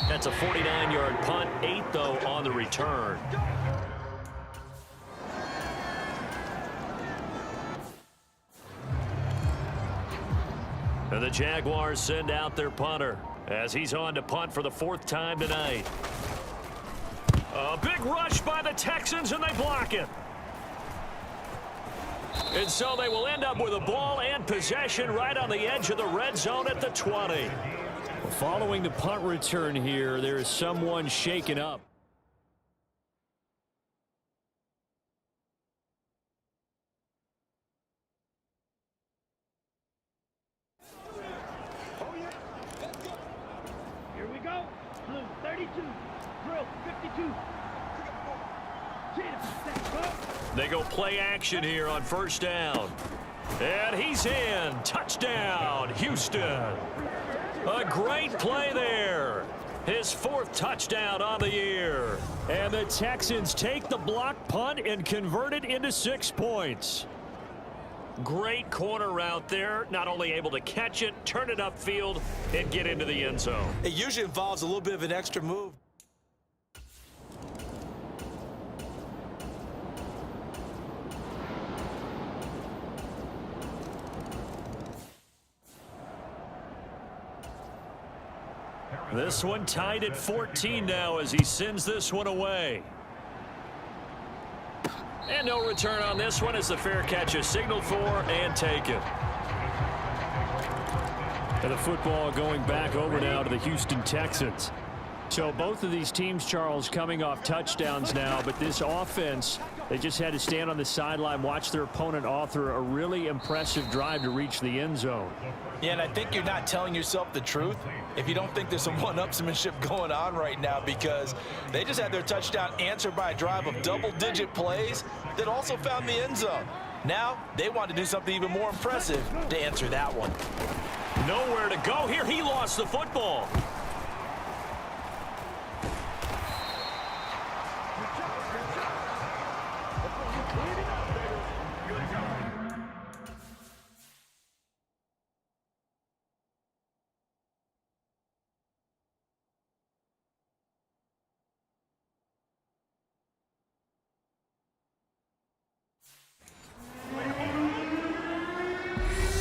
That's a 49-yard punt, 8 though on the return. And the Jaguars send out their punter as he's on to punt for the 4th time tonight. A big rush by the Texans, and they block it. And so they will end up with a ball and possession right on the edge of the red zone at the 20. Following the punt return here, there is someone shaken up. They go play action here on first down. And he's in. Touchdown, Houston. A great play there. His 4th touchdown on the year. And the Texans take the block punt and convert it into 6 points. Great corner route there. Not only able to catch it, turn it upfield, and get into the end zone. It usually involves a little bit of an extra move. This one tied at 14 now as he sends this one away. And no return on this one as the fair catch is signaled for and taken. And the football going back over now to the Houston Texans. So both of these teams, Charles, coming off touchdowns now, but this offense, they just had to stand on the sideline, watch their opponent author a really impressive drive to reach the end zone. Yeah, and I think you're not telling yourself the truth if you don't think there's some one-upsmanship going on right now, because they just had their touchdown answered by a drive of double-digit plays that also found the end zone. Now they want to do something even more impressive to answer that one. Nowhere to go here. He lost the football.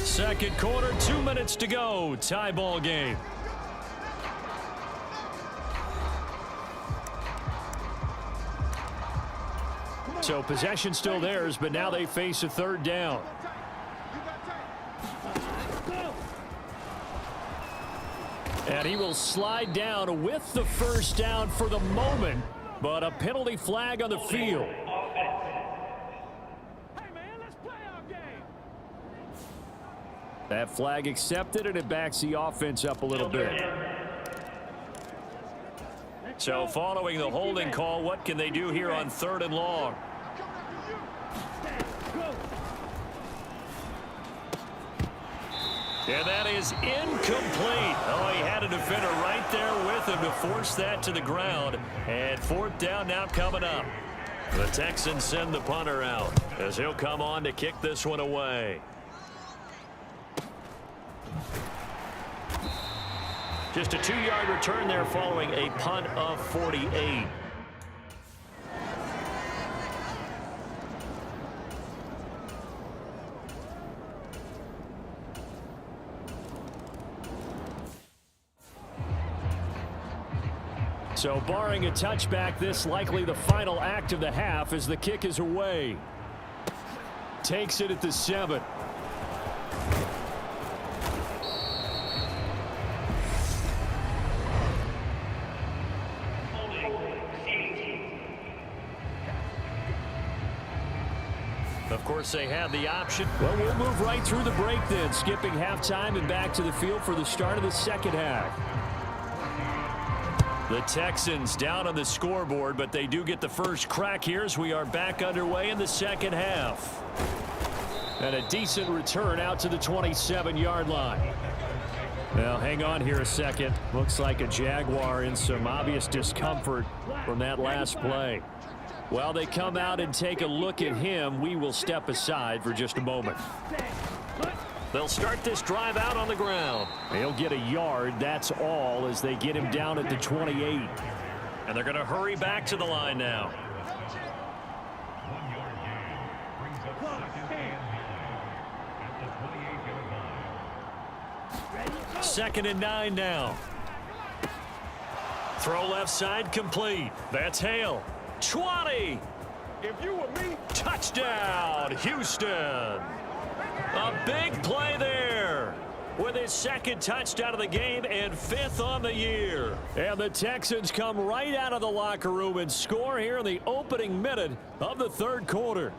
Second quarter, 2 minutes to go. Tie ball game. So possession still theirs, but now they face a 3rd down. And he will slide down with the first down for the moment, but a penalty flag on the field. That flag accepted, and it backs the offense up a little bit. So following the holding call, what can they do here on 3rd and long? And that is incomplete. Oh, he had a defender right there with him to force that to the ground. And 4th down now coming up. The Texans send the punter out as he'll come on to kick this one away. Just a 2-yard return there following a punt of 48. So barring a touchback, this likely the final act of the half as the kick is away. Takes it at the 7. Of course, they have the option. Well, we'll move right through the break then, skipping halftime and back to the field for the start of the second half. The Texans down on the scoreboard, but they do get the first crack here as we are back underway in the second half. And a decent return out to the 27-yard line. Well, hang on here a second. Looks like a Jaguar in some obvious discomfort from that last play. While they come out and take a look at him, we will step aside for just a moment. They'll start this drive out on the ground. They'll get a yard, that's all, as they get him down at the 28. And they're going to hurry back to the line now. Second and 9 now. Throw left side complete. That's Hale. 20. If you were me, Touchdown, Houston. A big play there with his 2nd touchdown of the game and 5th on the year. And the Texans come right out of the locker room and score here in the opening minute of the 3rd quarter.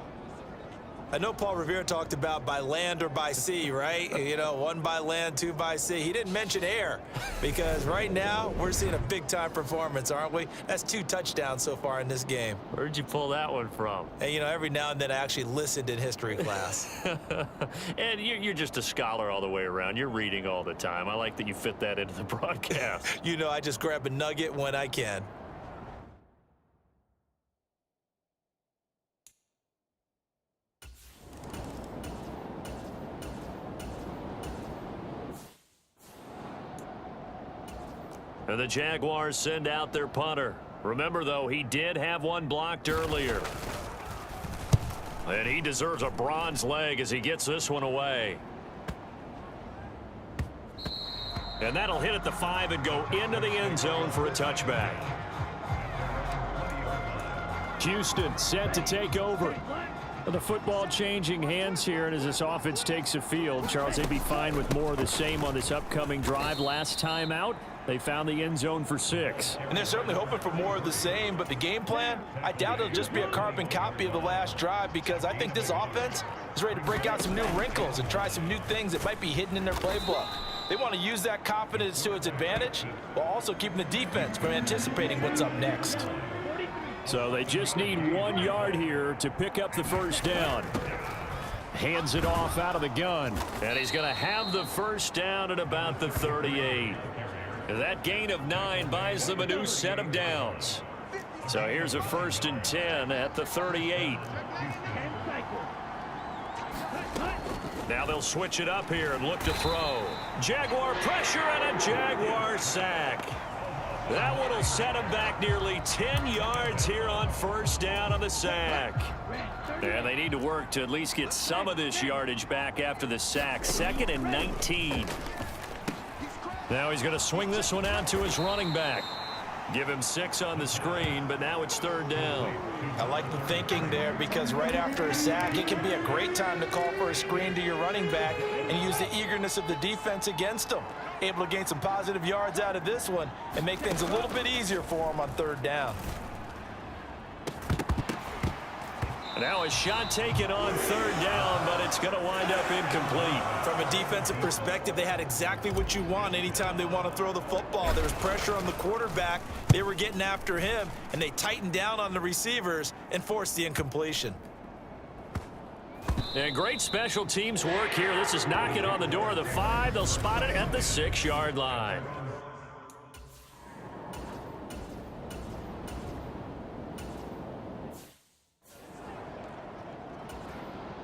I know Paul Revere talked about by land or by sea, right? You know, 1 by land, 2 by sea. He didn't mention air because right now we're seeing a big-time performance, aren't we? That's 2 touchdowns so far in this game. Where'd you pull that one from? And, you know, every now and then I actually listened in history class. And you're just a scholar all the way around. You're reading all the time. I like that you fit that into the broadcast. You know, I just grab a nugget when I can. And the Jaguars send out their punter. Remember, though, he did have one blocked earlier. And he deserves a bronze leg as he gets this one away. And that'll hit at the 5 and go into the end zone for a touchback. Houston set to take over. The football changing hands here, and as this offense takes the field, Charles, they'd be fine with more of the same on this upcoming drive. Last time out, they found the end zone for 6. And they're certainly hoping for more of the same, but the game plan, I doubt it'll just be a carbon copy of the last drive because I think this offense is ready to break out some new wrinkles and try some new things that might be hidden in their playbook. They want to use that confidence to its advantage while also keeping the defense from anticipating what's up next. So they just need 1 yard here to pick up the first down. Hands it off out of the gun. And he's going to have the first down at about the 38. That gain of 9 buys them a new set of downs. So here's a 1st and 10 at the 38. Now they'll switch it up here and look to throw. Jaguar pressure and a Jaguar sack. That one will set him back nearly 10 yards here on first down on the sack. And they need to work to at least get some of this yardage back after the sack. 2nd and 19. Now he's going to swing this one out to his running back. Give him 6 on the screen, but now it's 3rd down. I like the thinking there because right after a sack, it can be a great time to call for a screen to your running back and use the eagerness of the defense against them. Able to gain some positive yards out of this one and make things a little bit easier for them on 3rd down. Now a shot taken on 3rd down, but it's going to wind up incomplete. From a defensive perspective, they had exactly what you want anytime they want to throw the football. There was pressure on the quarterback. They were getting after him, and they tightened down on the receivers and forced the incompletion. And great special teams work here. This is knocking on the door of the 5. They'll spot it at the 6-yard line.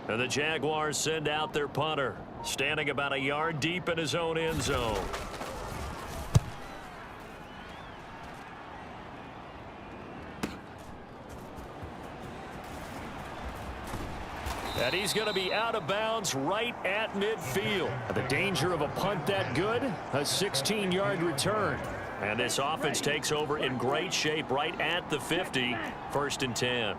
And the Jaguars send out their punter, standing about a yard deep in his own end zone. And he's going to be out of bounds right at midfield. The danger of a punt that good, a 16-yard return. And this offense takes over in great shape right at the 50, 1st and 10.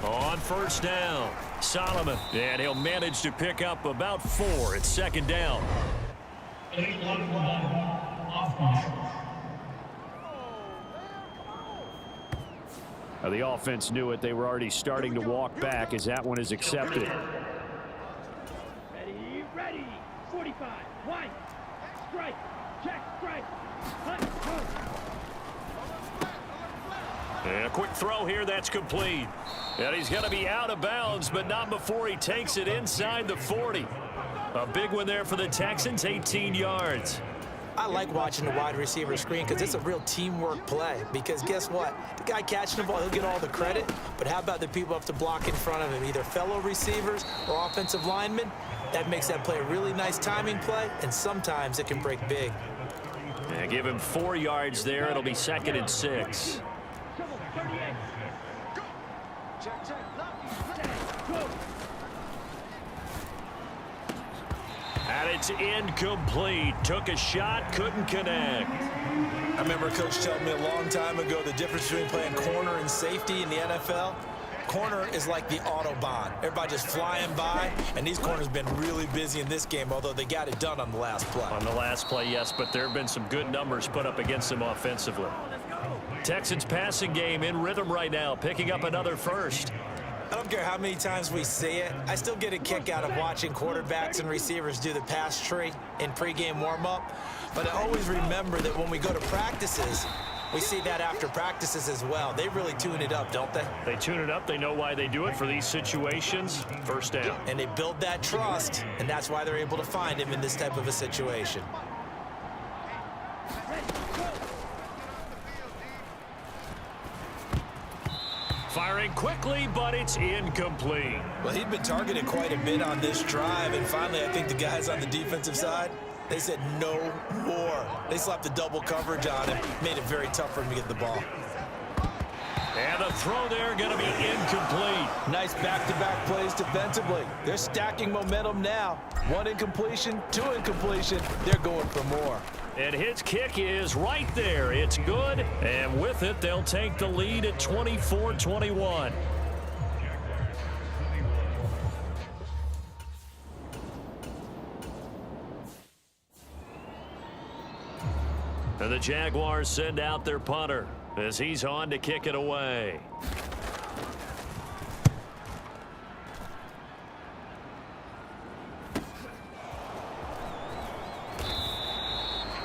On first down, Solomon, and he'll manage to pick up about 4 at 2nd down. The offense knew it. They were already starting to walk back as that one is accepted. Ready, ready. 45. Wide. Strike. Check. Strike. Hunt. And a quick throw here that's complete. And he's going to be out of bounds, but not before he takes it inside the 40. A big one there for the Texans, 18 yards. I like watching the wide receiver screen because it's a real teamwork play. Because guess what? The guy catching the ball, he'll get all the credit. But how about the people up to block in front of him, either fellow receivers or offensive linemen? That makes that play a really nice timing play, and sometimes it can break big. And give him 4 yards there. It'll be 2nd and 6. And it's incomplete. Took a shot, couldn't connect. I remember Coach telling me a long time ago the difference between playing corner and safety in the NFL. corner is like the Autobahn. Everybody just flying by, and these corners have been really busy in this game, although they got it done on the last play. On the last play, yes, but there have been some good numbers put up against them offensively. Texans passing game in rhythm right now, picking up another first. I don't care how many times we see it. I still get a kick out of watching quarterbacks and receivers do the pass tree in pregame warm-up. But I always remember that when we go to practices, we see that after practices as well. They really tune it up, don't they? They tune it up. They know why they do it for these situations. First down. And they build that trust, and that's why they're able to find him in this type of a situation. Firing quickly, but it's incomplete. Well, he'd been targeted quite a bit on this drive, and finally I think the guys on the defensive side, they said no more. They slapped the double coverage on him, made it very tough for him to get the ball. And the throw there going to be incomplete. Nice back-to-back plays defensively. They're stacking momentum now. 1 incompletion, 2 incompletion. They're going for more. And his kick is right there. It's good. And with it, they'll take the lead at 24-21. And the Jaguars send out their punter as he's on to kick it away.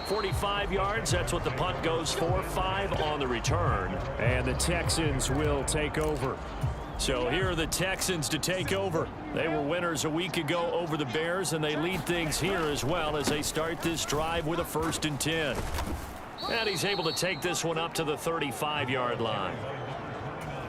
.45 yards, that's what the punt goes for. 5 on the return. And the Texans will take over. So here are the Texans to take over. They were winners a week ago over the Bears, and they lead things here as well as they start this drive with a 1st and 10. And he's able to take this one up to the 35-yard line.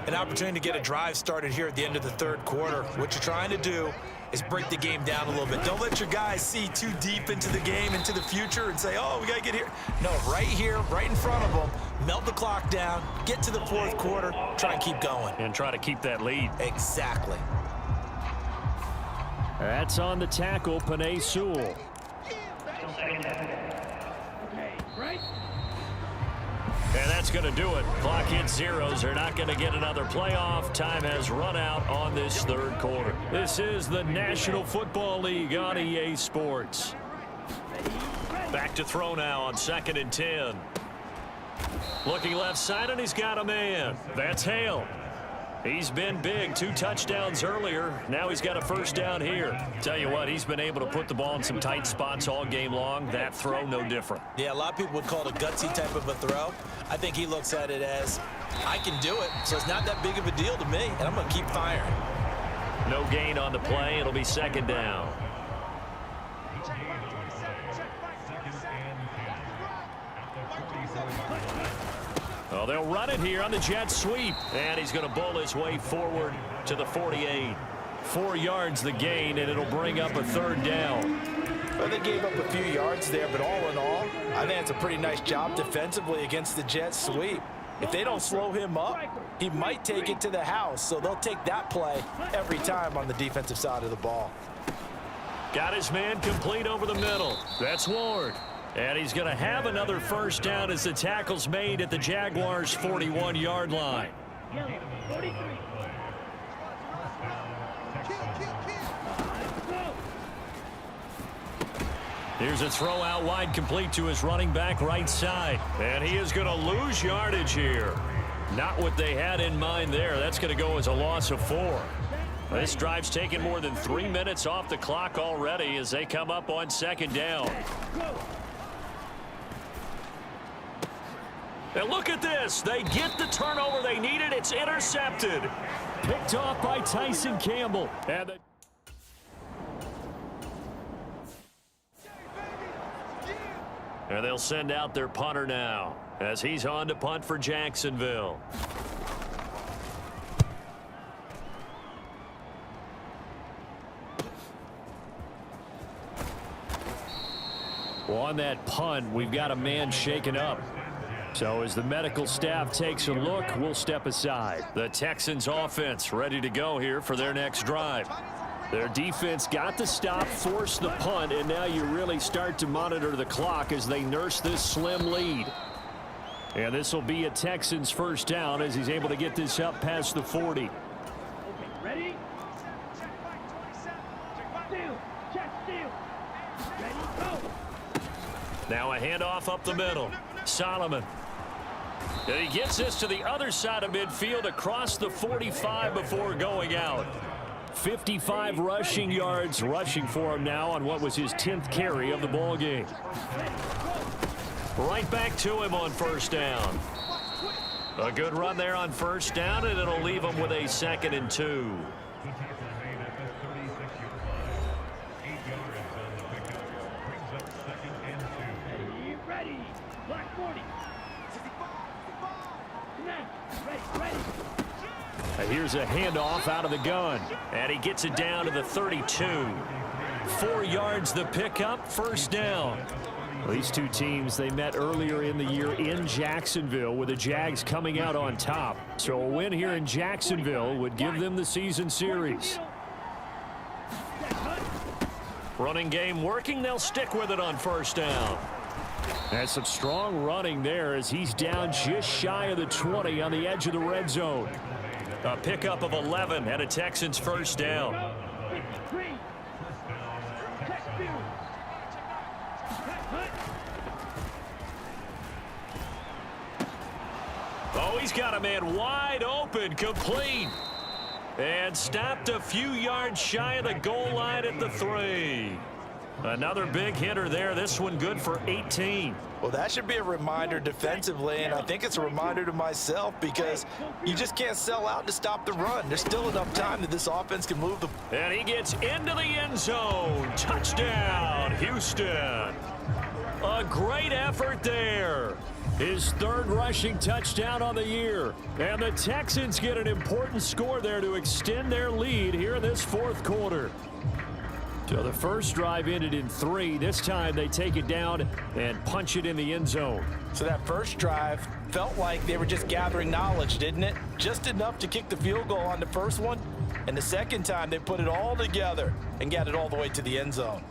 An opportunity to get a drive started here at the end of the 3rd quarter. What you're trying to do is break the game down a little bit. Don't let your guys see too deep into the game, into the future, and say, oh, we got to get here. No, right here, right in front of them, melt the clock down, get to the 4th quarter, try and keep going. And try to keep that lead. Exactly. That's on the tackle, Penei Sewell. Okay, right? And that's going to do it. Clock hits zeros. They're not going to get another playoff. Time has run out on this 3rd quarter. This is the National Football League on EA Sports. Back to throw now on 2nd and 10. Looking left side, and he's got a man. That's Hale. He's been big. 2 touchdowns earlier. Now he's got a 1st down here. Tell you what, he's been able to put the ball in some tight spots all game long. That throw, no different. Yeah, a lot of people would call it a gutsy type of a throw. I think he looks at it as, I can do it, so it's not that big of a deal to me, and I'm going to keep firing. No gain on the play. It'll be 2nd down. Well, they'll run it here on the jet sweep. And he's going to bowl his way forward to the 48. 4 yards the gain, and it'll bring up a 3rd down. Well, they gave up a few yards there, but all in all, I think it's a pretty nice job defensively against the jet sweep. If they don't slow him up, he might take it to the house, so they'll take that play every time on the defensive side of the ball. Got his man complete over the middle. That's Ward. And he's going to have another 1st down as the tackle's made at the Jaguars' 41-yard line. Yellow, 43. Here's a throw out wide, complete to his running back right side. And he is going to lose yardage here. Not what they had in mind there. That's going to go as a loss of 4. This drive's taken more than 3 minutes off the clock already as they come up on 2nd down. And look at this. They get the turnover they needed. It's intercepted. Picked off by Tyson Campbell. And they'll send out their punter now as he's on to punt for Jacksonville. Well, on that punt, we've got a man shaken up. So as the medical staff takes a look, we'll step aside. The Texans offense ready to go here for their next drive. Their defense got the stop, forced the punt, and now you really start to monitor the clock as they nurse this slim lead. And this will be a Texans 1st down as he's able to get this up past the 40. Now a handoff up the middle. Solomon. And he gets this to the other side of midfield across the 45 before going out. 55 rushing yards rushing for him now on what was his 10th carry of the ball game. Right back to him on first down. A good run there on first down, and it'll leave him with a 2nd and 2. Ready. Black 40. Ready. Here's a handoff out of the gun. And he gets it down to the 32. 4 yards the pickup, first down. These two teams, they met earlier in the year in Jacksonville with the Jags coming out on top. So a win here in Jacksonville would give them the season series. Running game working. They'll stick with it on first down. That's some strong running there as he's down just shy of the 20 on the edge of the red zone. A pickup of 11 and a Texans first down. Oh, he's got a man wide open, complete. And stopped a few yards shy of the goal line at the 3. Another big hitter there. This one good for 18. Well, that should be a reminder defensively, and I think it's a reminder to myself because you just can't sell out to stop the run. There's still enough time that this offense can move the... And he gets into the end zone. Touchdown, Houston. A great effort there. His 3rd rushing touchdown on the year. And the Texans get an important score there to extend their lead here in this 4th quarter. So the first drive ended in 3. This time they take it down and punch it in the end zone. So that first drive felt like they were just gathering knowledge, didn't it? Just enough to kick the field goal on the first one. And the second time they put it all together and got it all the way to the end zone.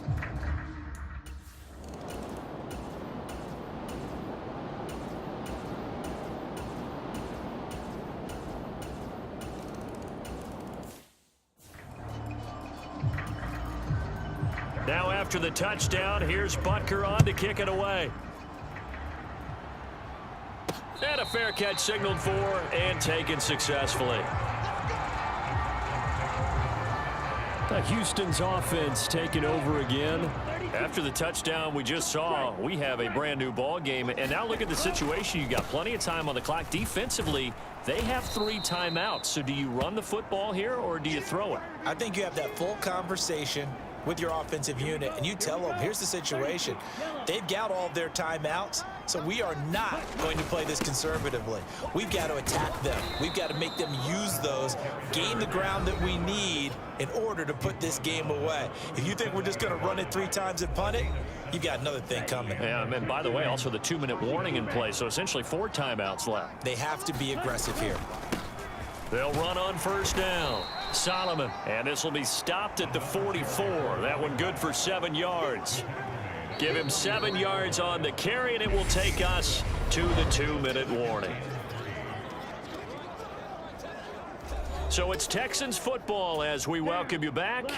Now after the touchdown, here's Butker on to kick it away. And a fair catch signaled for and taken successfully. Houston's offense taking over again. After the touchdown we just saw, we have a brand new ball game. And now look at the situation. You got plenty of time on the clock. Defensively, they have 3 timeouts. So do you run the football here or do you throw it? I think you have that full conversation with your offensive unit, and you tell them, here's the situation. They've got all of their timeouts, so we are not going to play this conservatively. We've got to attack them. We've got to make them use those, gain the ground that we need in order to put this game away. If you think we're just going to run it 3 times and punt it, you've got another thing coming. Yeah, and by the way, also the 2-minute warning in play, so essentially 4 timeouts left. They have to be aggressive here. They'll run on first down. Solomon, and this will be stopped at the 44. That one good for 7 yards. Give him 7 yards on the carry, and it will take us to the 2-minute warning. So it's Texans football as we welcome you back.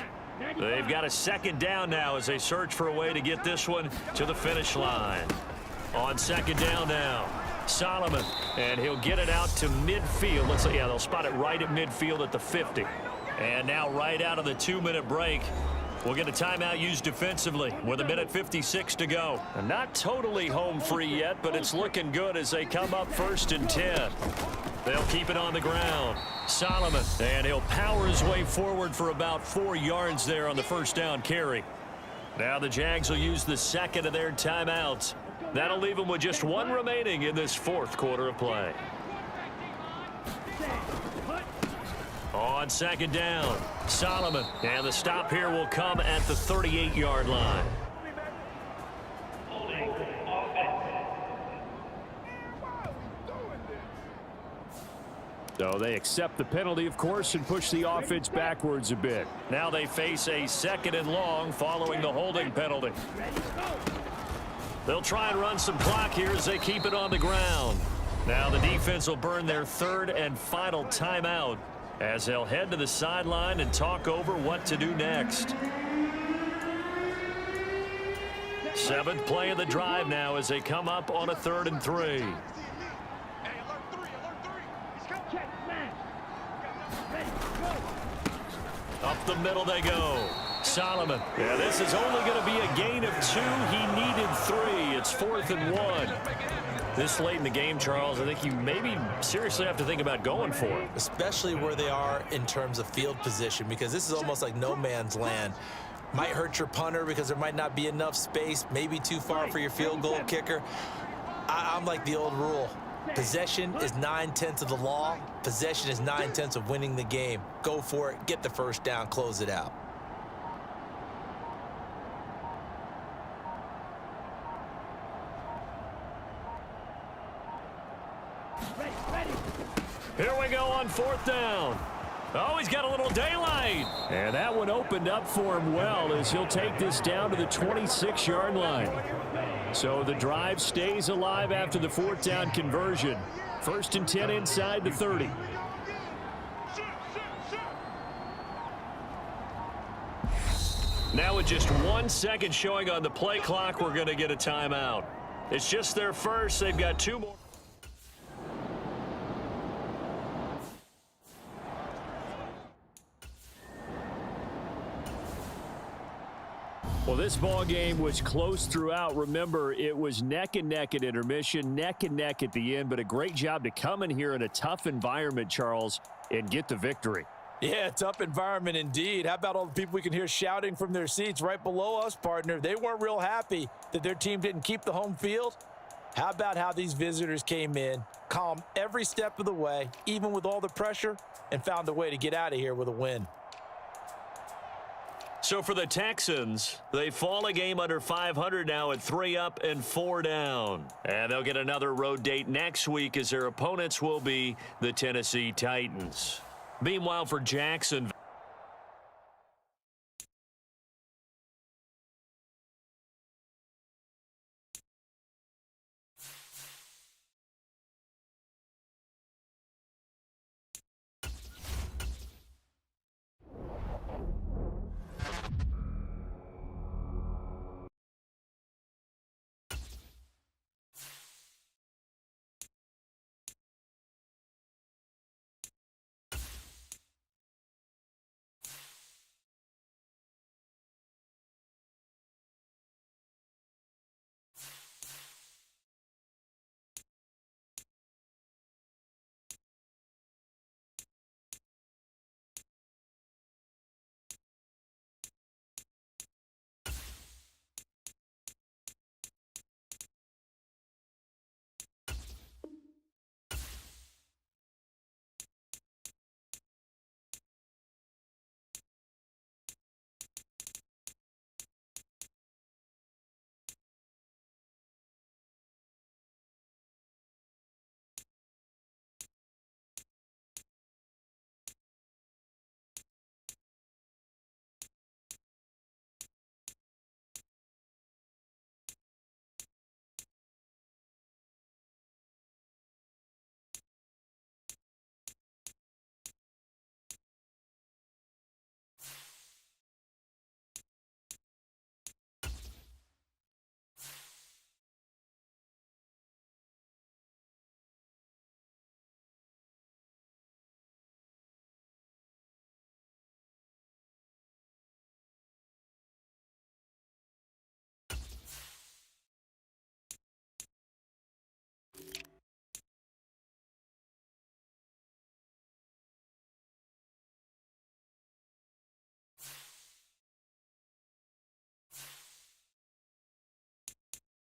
They've got a 2nd down now as they search for a way to get this one to the finish line. On 2nd down now. Solomon, and he'll get it out to midfield. Let's see, yeah, they'll spot it right at midfield at the 50. And now right out of the 2-minute break, we'll get a timeout used defensively with 1:56 to go. And not totally home free yet, but it's looking good as they come up 1st and 10. They'll keep it on the ground. Solomon, and he'll power his way forward for about 4 yards there on the first down carry. Now the Jags will use the 2nd of their timeouts. That'll leave them with just 1 remaining in this 4th quarter of play. On 2nd down, Solomon, and the stop here will come at the 38-yard line. So they accept the penalty, of course, and push the offense backwards a bit. Now they face a 2nd and long following the holding penalty. They'll try and run some clock here as they keep it on the ground. Now the defense will burn their 3rd and final timeout as they'll head to the sideline and talk over what to do next. Seventh play of the drive now as they come up on a 3rd and 3. Hey, alert three. He's coming. Check, smash. Ready, go. Up the middle they go. Solomon. Yeah, this is only going to be a gain of 2. He needed 3. It's 4th and 1. This late in the game, Charles, I think you maybe seriously have to think about going for it. Especially where they are in terms of field position, because this is almost like no man's land. Might hurt your punter because there might not be enough space, maybe too far for your field goal kicker. I'm like the old rule. Possession is 9/10 of the law. Possession is 9/10 of winning the game. Go for it, get the first down, close it out. Ready. Here we go on 4th down. Oh, he's got a little daylight. And that one opened up for him well as he'll take this down to the 26-yard line. So the drive stays alive after the 4th down conversion. 1st and 10 inside the 30. Now with just 1 second showing on the play clock, we're going to get a timeout. It's just their first. They've got 2 more. Well, this ball game was close throughout. Remember, it was neck and neck at intermission, neck and neck at the end, but a great job to come in here in a tough environment, Charles, and get the victory. Yeah, tough environment indeed. How about all the people we can hear shouting from their seats right below us, partner? They weren't real happy that their team didn't keep the home field. How about how these visitors came in, calm every step of the way, even with all the pressure, and found a way to get out of here with a win. So for the Texans, they fall a game under 500 now at 3 up and 4 down. And they'll get another road date next week as their opponents will be the Tennessee Titans. Meanwhile, for Jacksonville,